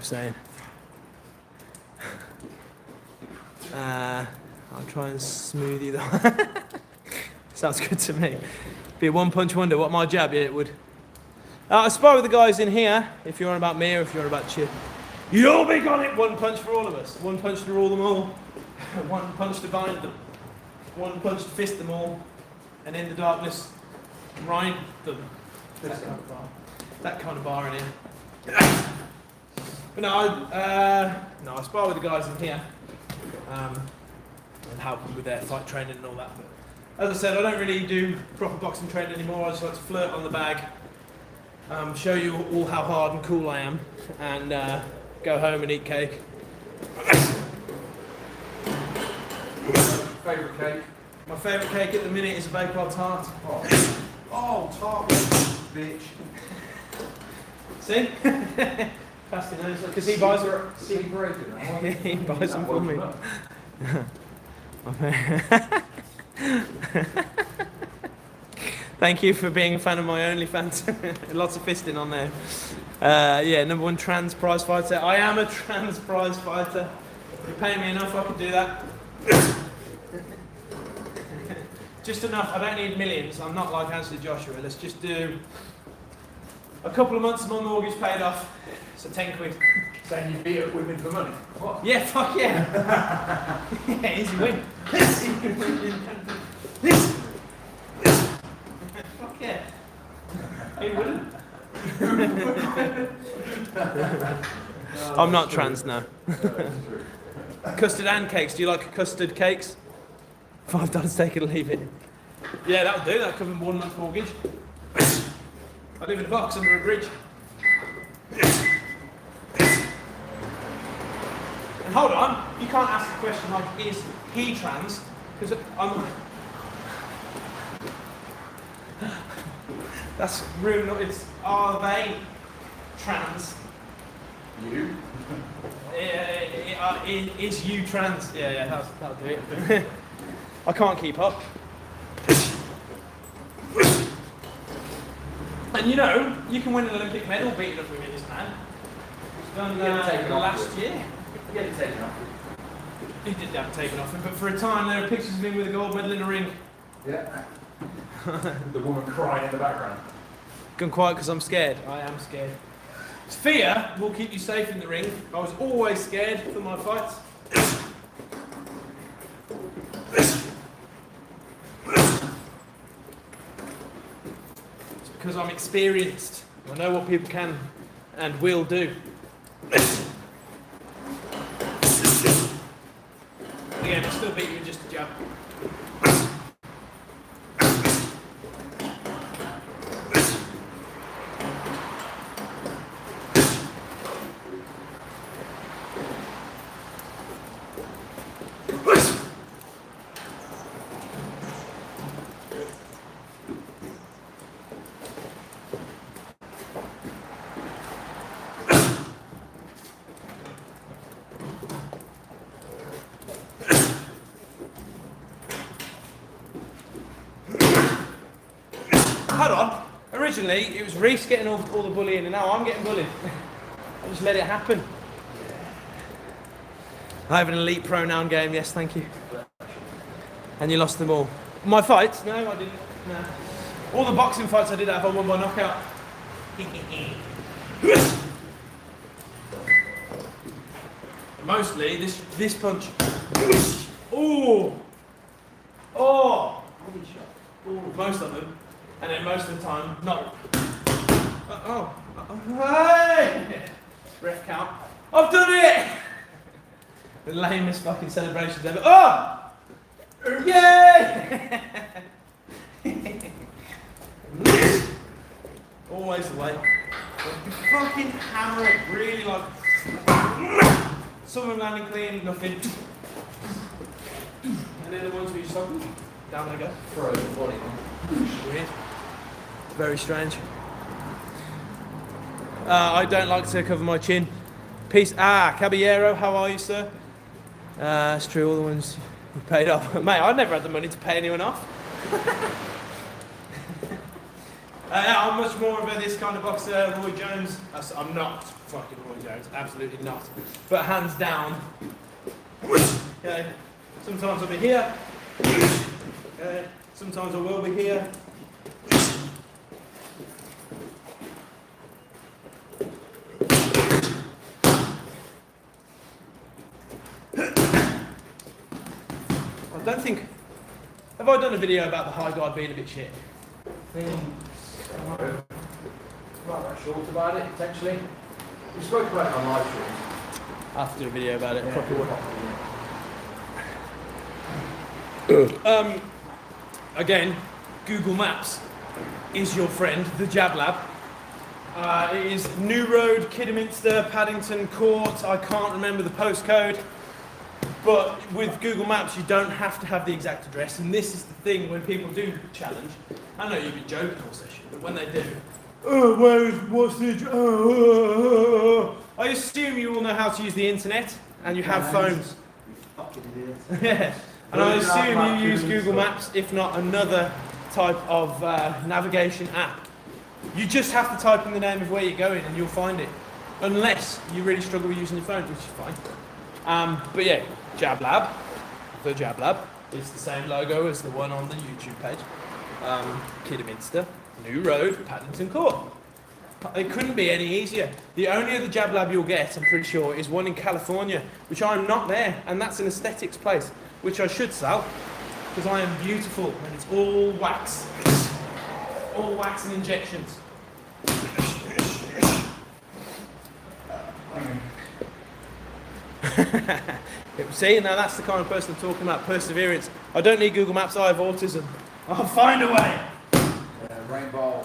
S1: Saying. I'll try and smooth you though. Sounds good to me. Be a one-punch wonder. What my jab? Yeah, it would. I spar with the guys in here. If you're on about me or if you're on about Chip, you'd all be on it. 1 punch for all of us. 1 punch to rule them all. 1 punch to bind them. 1 punch to fist them all. And in the darkness, rind them. That kind of bar in here. But no, I spar with the guys in here and help them with their fight training and all that. But as I said, I don't really do proper boxing training anymore. I just like to flirt on the bag, show you all how hard and cool I am, and go home and eat cake.
S3: Favourite cake?
S1: My favourite cake at the minute is a bacon tart.
S3: Oh, tart, bitch.
S1: See? Fasting those because he buys them. He buys them for me. Thank you for being a fan of my OnlyFans. Lots of fisting on there. Yeah, #1 trans prize fighter. I am a trans prize fighter. If you pay me enough, I could do that. Just enough. I don't need millions. I'm not like Anthony Joshua. Let's just do a couple of months of my mortgage paid off. So 10 quid.
S3: Saying you beat up women for money? What?
S1: Yeah, fuck yeah. Yeah, easy win. Fuck yeah. He wouldn't. I'm not trans now. Custard and cakes. Do you like custard cakes? $5, take it or leave it. Yeah, that'll do. That'll cover 1 month's mortgage. I live in a box under a bridge. And hold on, you can't ask the question like, is he trans? Because I'm... That's rude. It's, are they trans?
S3: You?
S1: Is you trans? Yeah, that'll do it. I can't keep up. And you know, you can win an Olympic medal beating up with me, this man. He's done last year.
S3: Get it taken off.
S1: He did have it taken off him, but for a time there are pictures of him with a gold medal in a ring.
S3: Yeah. The woman crying in the background.
S1: Gone quiet because I'm scared. I am scared. Fear will keep you safe in the ring. I was always scared for my fights. It's because I'm experienced. I know what people can and will do. Again, I still beat you with just a jab. Hold on. Originally, it was Reese getting all the bullying, and now I'm getting bullied. I just let it happen. I have an elite pronoun game, yes, thank you. And you lost them all. My fights? No, I didn't. No. All the boxing fights I did have, I won by knockout. Mostly this punch. Ooh! Oh! Most of them. And then most of the time, no. Hey! Ref count. I've done it! The lamest fucking celebrations ever. Oh! Yay! Always the way. You fucking hammer it really like. Some of them landing clean, nothing. And then the ones where you just like, down they go.
S3: Throw the body.
S1: Weird. Very strange. I don't like to cover my chin. Peace. Caballero, how are you, sir? It's true, all the ones you paid off. Mate, I never had the money to pay anyone off. I'm much more of this kind of boxer, Roy Jones. I'm not fucking Roy Jones, absolutely not. But hands down. Okay. Sometimes I'll be here. Okay. Sometimes I will be here. I don't think. Have I done a video about the high guard being a bit shit?
S3: Not that short about it, potentially. We spoke about it on live streams.
S1: I have to do a video about it.
S3: Yeah,
S1: Proper one.
S3: yeah.
S1: Again, Google Maps is your friend, the Jab Lab. It is New Road, Kidderminster, Paddington Court. I can't remember the postcode. But with Google Maps, you don't have to have the exact address. And this is the thing when people do challenge. I know you've been joking all session, but when they do, what's the address? I assume you all know how to use the internet and you have phones. Yeah. And I assume you use Google Maps, if not another type of navigation app. You just have to type in the name of where you're going and you'll find it. Unless you really struggle with using your phone, which is fine. But yeah, Jab Lab, the Jab Lab, is the same logo as the one on the YouTube page. Kidderminster, New Road, Paddington Court. It couldn't be any easier. The only other Jab Lab you'll get, I'm pretty sure, is one in California, which I'm not there, and that's an aesthetics place, which I should sell, because I am beautiful, and it's all wax. All wax and injections. See, now that's the kind of person I'm talking about, perseverance. I don't need Google Maps, I have autism. I'll find a way.
S3: Rainbow.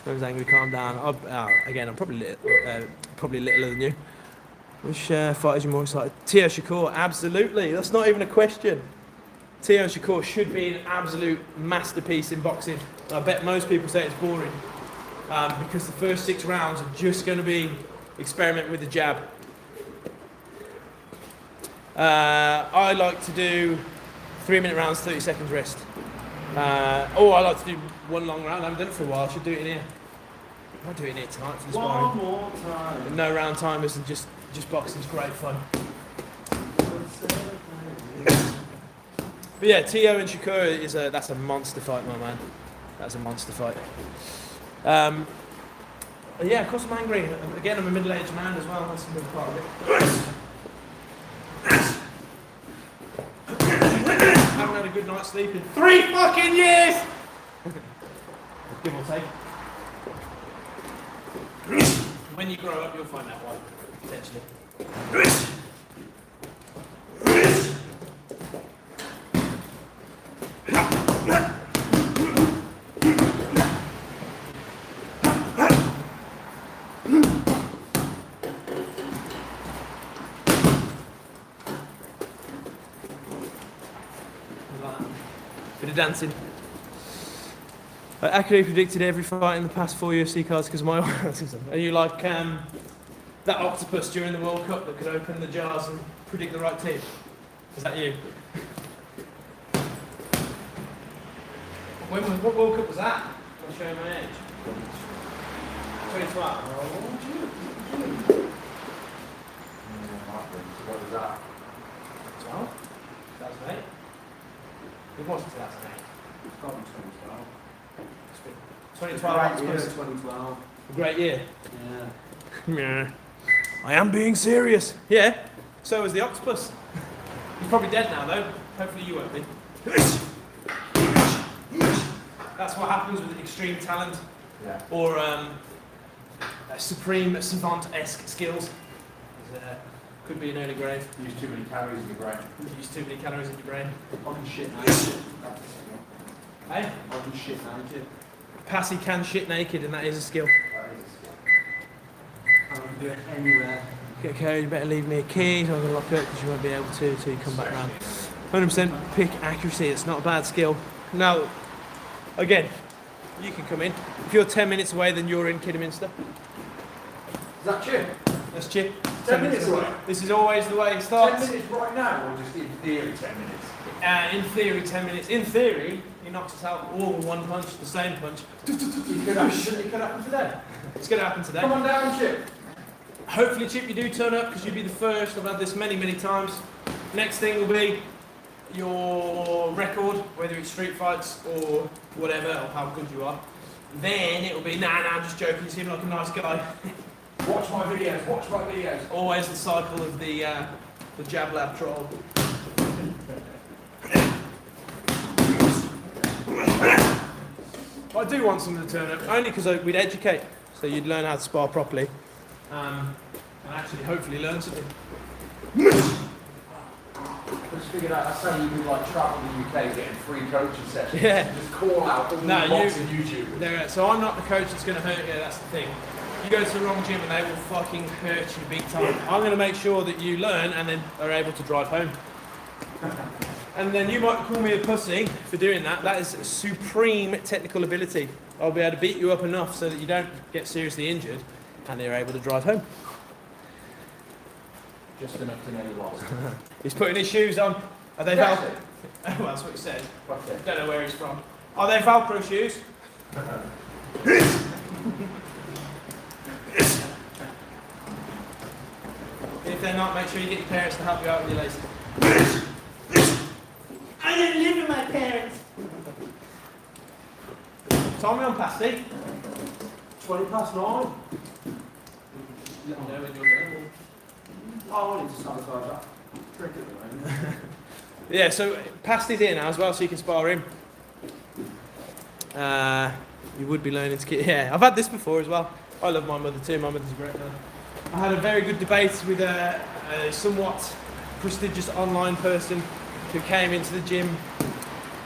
S1: I was angry, calm down. Again, I'm probably littler than you. Which fight is you more excited? Tio Shakur, absolutely. That's not even a question. Tio Shakur should be an absolute masterpiece in boxing. I bet most people say it's boring because the first 6 rounds are just going to be experiment with the jab. I like to do 3-minute rounds, 30 seconds rest. Or I like to do one long round. I haven't done it for a while. I should do it in here. I'll do it in here tonight for the sparring.
S3: One more time.
S1: No round timers and just boxing's great fun. But yeah, Tio and Shakur that's a monster fight, my man. That's a monster fight. Yeah, of course I'm angry. Again, I'm a middle-aged man as well. That's another part of it. Haven't had a good night's sleep in 3 fucking years! Give or take. When you grow up, you'll find out why, potentially. Bit of dancing. I accurately predicted every fight in the past 4 UFC cards because of my autism. Are you like that octopus during the World Cup that could open the jars and predict the right team? Is that you? What World Cup was that? I'll show you my age. 2012.
S3: What was that?
S1: 12? 2008? It was 2008.
S3: It's got to be 2012.
S1: 2012.
S3: Great year, 2012.
S1: A great year.
S3: Yeah.
S1: Yeah. I am being serious. Yeah. So is the octopus. He's probably dead now, though. Hopefully you won't be. That's what happens with extreme talent
S3: Yeah.
S1: or supreme savant-esque skills. Could be an early grave.
S3: Use too many calories in your brain.
S1: Use too many calories in your brain.
S3: I can shit naked.
S1: Hey?
S3: I can shit naked.
S1: Passy can shit naked, and that is a skill.
S3: That is a skill. I can do it anywhere.
S1: Okay, you better leave me a key. I'm going to lock it because you won't be able to until you come back round. 100% pick accuracy. It's not a bad skill. Now, again, you can come in. If you're 10 minutes away, then you're in Kidderminster.
S3: Is that chip?
S1: That's Chip.
S3: 10 minutes away.
S1: This is always the way it
S3: 10
S1: starts.
S3: minutes right now, or just in theory 10 minutes?
S1: In theory, 10 minutes. In theory, he knocks us out all with one punch, the same punch.
S3: It could happen today.
S1: It's going to happen today.
S3: Come on down, Chip.
S1: Hopefully, Chip, you do turn up because you'd be the first. I've had this many, many times. Next thing will be your record, whether it's street fights or whatever, or how good you are. Then it will be, nah, I'm just joking. You seem like a nice guy.
S3: Watch my videos, watch my videos.
S1: Always the cycle of the Jab Lab troll. I do want someone to turn up, only because we'd educate, so you'd learn how to spar properly, and actually hopefully learn something.
S3: Just figured out, that's how you can like travel the UK getting free coaching sessions.
S1: Yeah.
S3: Just call out all the boxing YouTubers.
S1: So I'm not the coach that's going to hurt you, that's the thing. You go to the wrong gym and they will fucking hurt you big time. I'm going to make sure that you learn and then are able to drive home. And then you might call me a pussy for doing that. That is supreme technical ability. I'll be able to beat you up enough so that you don't get seriously injured and they're able to drive home.
S3: Just enough to know you lost.
S1: He's putting his shoes on. Are they Velcro? Well, that's what he said.
S3: Okay.
S1: Don't know where he's from. Are they Velcro shoes? If they're not, make sure you get your parents to help you out with your laces. I didn't live with my parents. Tommy on pasty.
S3: 20 past 9.
S1: Let me know when you're there.
S3: I wanted to sabotage that. Drink at the moment.
S1: Yeah, so Pasty's here now as well, so you can spar him. You would be learning to get... Yeah, I've had this before as well. I love my mother too. My mother's a great man. I had a very good debate with a somewhat prestigious online person who came into the gym.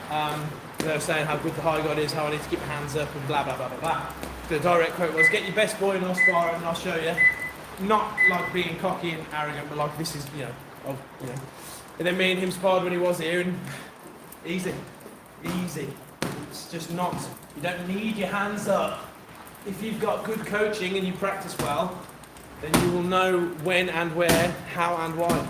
S1: They were saying how good the high guard is, how I need to keep my hands up and blah, blah, blah, blah, blah. The direct quote was, get your best boy and I'll spar and I'll show you. Not like being cocky and arrogant, but like this is, you know. And then me and him sparred when he was here and easy. It's just not, you don't need your hands up. If you've got good coaching and you practice well, then you will know when and where, how and why.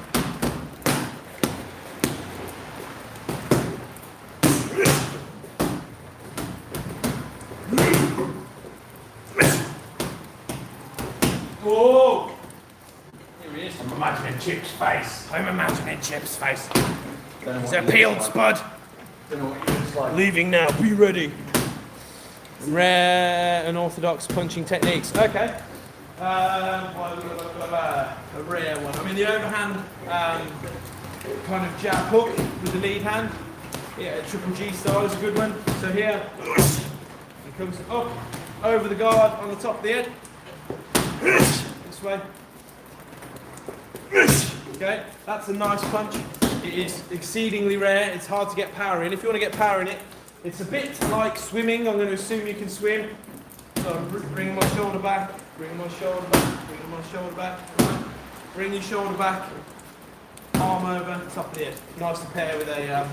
S1: Oh! Here he is.
S3: I'm imagining Chip's face.
S1: I'm imagining Chip's face.
S3: Don't know
S1: He's
S3: what
S1: a
S3: he looks
S1: peeled
S3: like.
S1: spud.
S3: Don't know what he looks like.
S1: Leaving now, be ready. Rare and orthodox punching techniques. Okay. A rare one. I mean, the overhand kind of jab hook with the lead hand. Yeah, triple G style is a good one. So here, he comes up over the guard on the top of the head. This way. Okay, that's a nice punch. It is exceedingly rare. It's hard to get power in. If you want to get power in it, it's a bit like swimming. I'm going to assume you can swim. So bring my shoulder back, bring my shoulder back, bring my shoulder back. Bring your shoulder back, arm over, top of the head. Nice to pair with a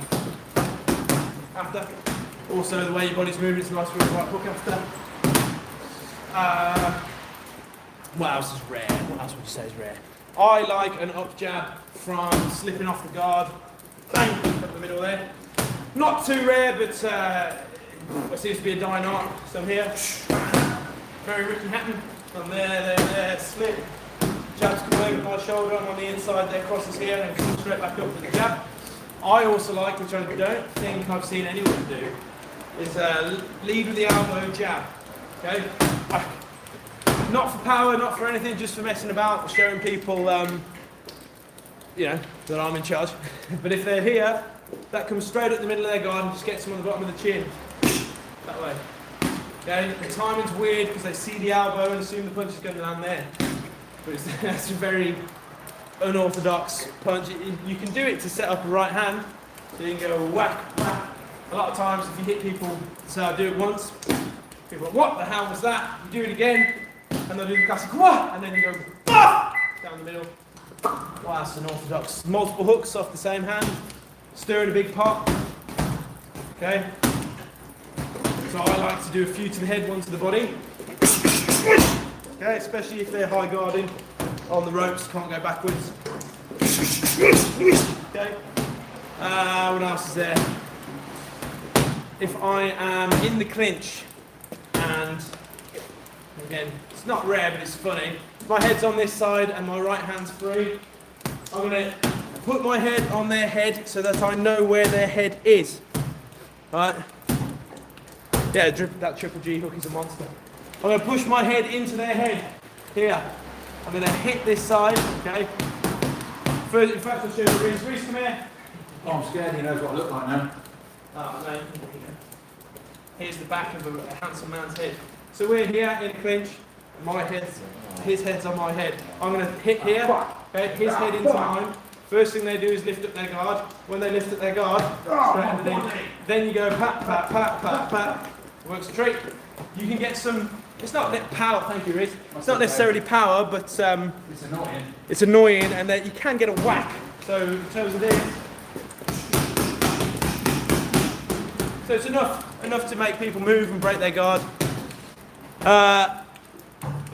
S1: after. Also, the way your body's moving, it's nice with a right hook after. What else is rare? What else would you say is rare? I like an up jab from slipping off the guard. Bang! Up the middle there. Not too rare, but what seems to be a dying art. So here, very Ricky Hatton. From there, slip. Jabs come over my shoulder, I'm on the inside, there crosses here, and come straight back up to the jab. I also like, which I don't think I've seen anyone do, is lead with the elbow jab. Okay? Not for power, not for anything, just for messing about, showing people, you know, that I'm in charge. But if they're here, that comes straight at the middle of their guard and just gets them on the bottom of the chin. That way. Okay? The timing's weird because they see the elbow and assume the punch is going to land there. But that's a very unorthodox punch. You can do it to set up a right hand. So you can go whack, whack. A lot of times if you hit people, so I do it once, people go, what the hell was that? You do it again, and they'll do the classic, what? And then you go, ah! Down the middle. Wow, that's unorthodox. Multiple hooks off the same hand. Stir in a big pot. Okay? So I like to do a few to the head, one to the body. Okay, especially if they're high guarding on the ropes, can't go backwards. Okay. What else is there? If I am in the clinch, and again, it's not rare, but it's funny. My head's on this side and my right hand's free. I'm going to put my head on their head so that I know where their head is. Right? Yeah, that triple G hook is a monster. I'm going to push my head into their head. Here. I'm going to hit this side, okay? First, in fact, I'll show you Reese. Reese, come here.
S3: Oh, I'm scared he knows what I look like now.
S1: Oh, no. Here's the back of a handsome man's head. So we're here in a clinch. His head's on my head. I'm going to hit here, okay? His head into mine. First thing they do is lift up their guard. When they lift up their guard, straight underneath. Then you go pat, pat, pat, pat, pat. Work straight. You can get some. It's not power. Thank you, Reese. It's not necessarily power, but
S3: It's annoying.
S1: it's annoying, and that you can get a whack. So in terms of this, so it's enough to make people move and break their guard.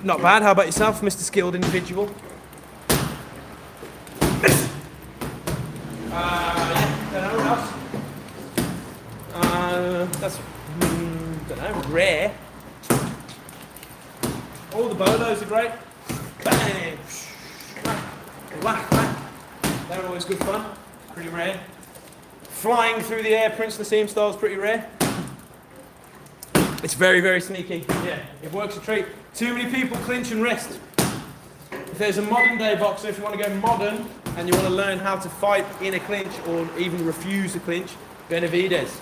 S1: Not bad. How about yourself, Mr. Skilled Individual? Yeah, don't know what else. That's don't know, rare. All the bolos are great. Bang! Whack, whack. They're always good fun. Pretty rare. Flying through the air, Prince Nassim style is pretty rare. It's very, very sneaky. Yeah, it works a treat. Too many people clinch and rest. If there's a modern day boxer, if you want to go modern and you want to learn how to fight in a clinch or even refuse a clinch, Benavidez.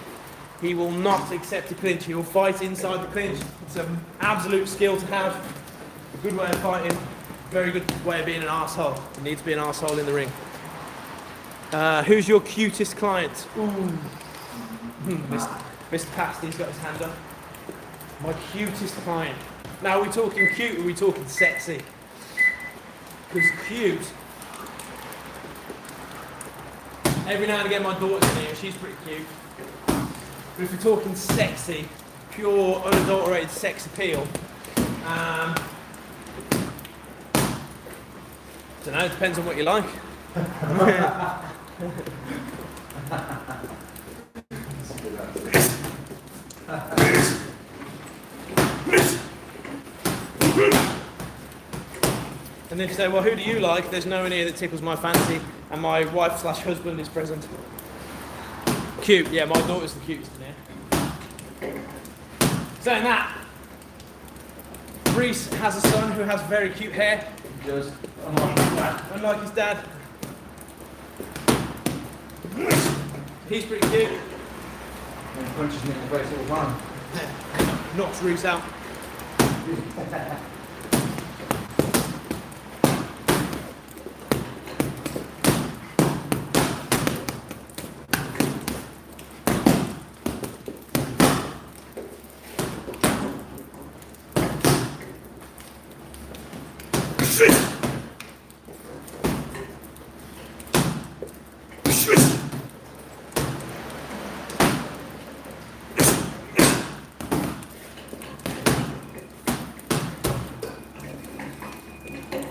S1: He will not accept a clinch. He will fight inside the clinch. It's an absolute skill to have. A good way of fighting. Very good way of being an arsehole. You need to be an arsehole in the ring. Who's your cutest client? Ooh. Mr. Pasty's got his hand up. My cutest client. Now, are we talking cute or are we talking sexy? Because cute. Every now and again, my daughter's in here. She's pretty cute. But if we're talking sexy, pure, unadulterated sex appeal, Don't know, it depends on what you like. And then if you say, well, who do you like? There's no one here that tickles my fancy, and my wife / husband is present. Cute, yeah, my daughter's the cutest in here. Saying that, Reese has a son who has very cute hair.
S3: He does.
S1: Unlike his dad. He's pretty cute.
S3: And he punches me in the face all the time.
S1: Knocks Reese out.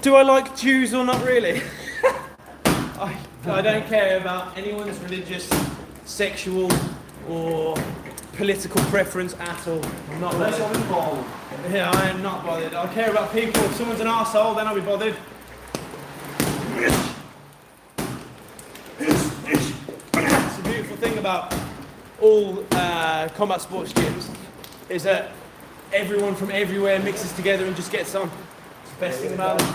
S1: Do I like Jews or not really? I don't care about anyone's religious, sexual or political preference at all. I'm not
S3: Let's
S1: bothered.
S3: have involved.
S1: Yeah, I am not bothered. I care about people. If someone's an arsehole, then I'll be bothered. It's the beautiful thing about all combat sports gyms is that everyone from everywhere mixes together and just gets on. It's the best thing about it.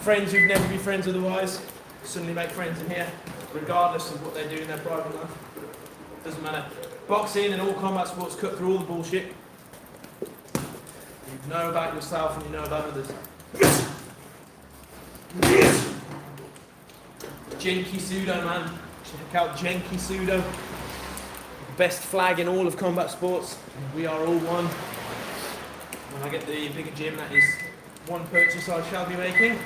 S1: Friends who'd never be friends otherwise suddenly make friends in here, regardless of what they do in their private life. Doesn't matter. Boxing and all combat sports cut through all the bullshit. You know about yourself and you know about others. Genki Sudo, man. Check out Genki Sudo. Best flag in all of combat sports. We are all one. When I get the bigger gym, that is one purchase I shall be making.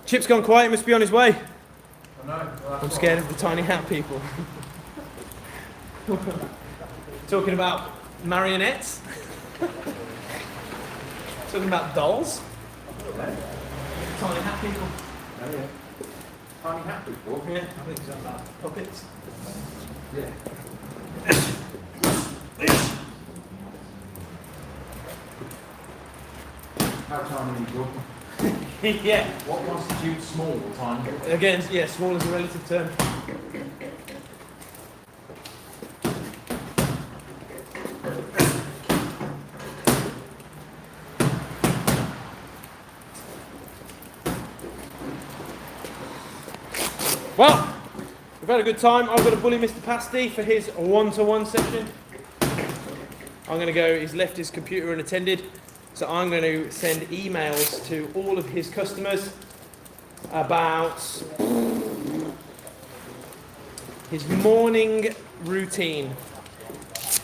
S1: Chip's gone quiet, he must be on his way.
S3: I know. Well,
S1: I'm scared of the tiny hat people. Talking about marionettes. Talking about dolls. Tiny hat people.
S3: Oh, yeah. Tiny hat people.
S1: Yeah, I think so. About puppets.
S3: Yeah. How tiny are you talking?
S1: Yeah.
S3: What constitutes small or tiny?
S1: Again, yeah, small is a relative term. Well, we've had a good time. I've got to bully Mr. Pasty for his one-to-one session. I'm going to go, he's left his computer unattended, so I'm going to send emails to all of his customers about his morning routine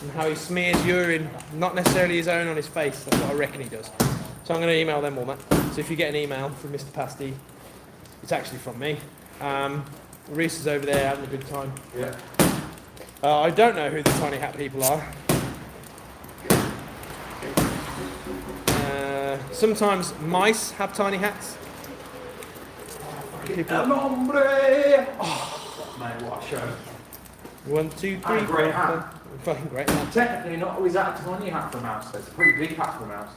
S1: and how he smears urine, not necessarily his own, on his face. That's what I reckon he does. So I'm going to email them all that. So if you get an email from Mr. Pasty, it's actually from me. Reese is over there having a good time.
S3: Yeah.
S1: I don't know who the tiny hat people are. Sometimes mice have tiny hats. People.
S3: El hombre! Oh, mate, what a show.
S1: 1, 2, 3.
S3: And a great hat.
S1: Fucking great hat.
S3: Technically not always that a tiny hat for a mouse, so it's a pretty big hat for a mouse.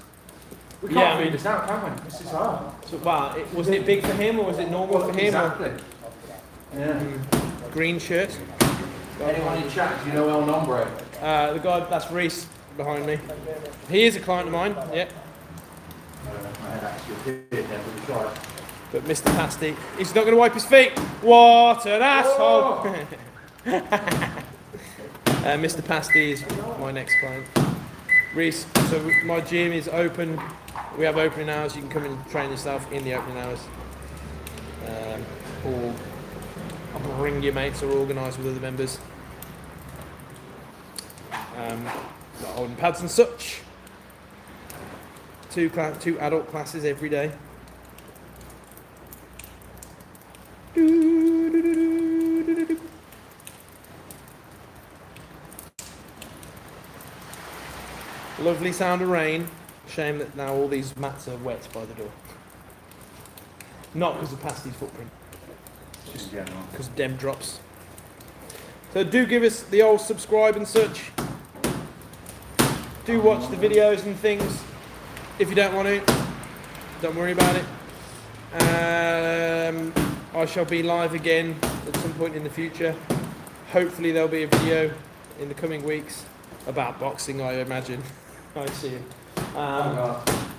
S3: We can't
S1: Yeah, I
S3: read
S1: mean-
S3: this out, can we? This is hard.
S1: So, wow, wasn't it big for him or was it normal for him?
S3: Exactly. Yeah.
S1: Or green shirt.
S3: Anyone in chat, do you know El Nombre?
S1: The guy, that's Reese behind me. He is a client of mine, yeah.
S3: My head actually appeared there, but we tried.
S1: But Mr. Pasty, he's not going to wipe his feet. What an asshole! Mr. Pasty is my next client. Reese, so my gym is open. We have opening hours. You can come and train yourself in the opening hours. Or bring your mates or organise with other members. Got holding pads and such. two adult classes every day. Lovely sound of rain. Shame that now all these mats are wet by the door. Not because of Pasty's footprint,
S2: Just in general.
S1: because of dem drops. So do give us the old subscribe and such. Do watch the videos and things. If you don't want to, don't worry about it. I shall be live again at some point in the future. Hopefully there'll be a video in the coming weeks about boxing, I imagine. I see you.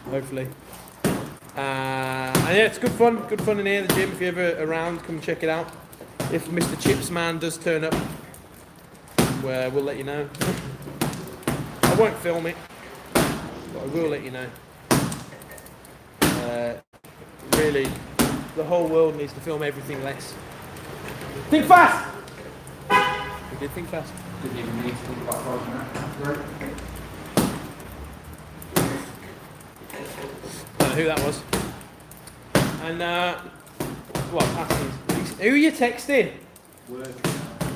S1: Hopefully. And yeah, it's good fun in here, the gym. If you're ever around, come check it out. If Mr. Chips Man does turn up, we'll let you know. I won't film it, but I will let you know. Really, the whole world needs to film everything less. Think fast! We did think fast.
S3: Didn't even need to think about frozen that. Great.
S1: Don't know who that was. And, what, Pasty's. Who are you texting?
S3: Work.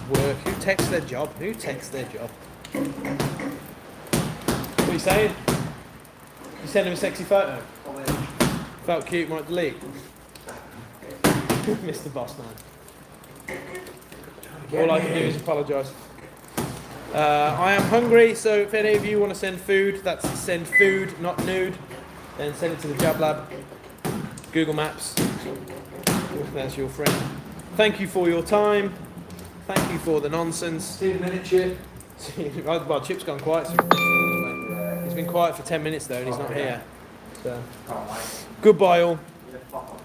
S1: Work. Who texts their job? Who texts their job? What are you saying? You send him a sexy photo? Felt cute, might delete. Mr. Boss Man. All I can do is apologise. I am hungry, so if any of you want to send food, that's send food, not nude, then send it to the Jab Lab. Google Maps. That's your friend. Thank you for your time. Thank you for the nonsense.
S3: See you in a minute, Chip.
S1: Well, Chip's gone quiet. He's been quiet for 10 minutes though, and he's not here. So,
S3: Can't wait.
S1: goodbye all.
S3: Yeah, fuck off.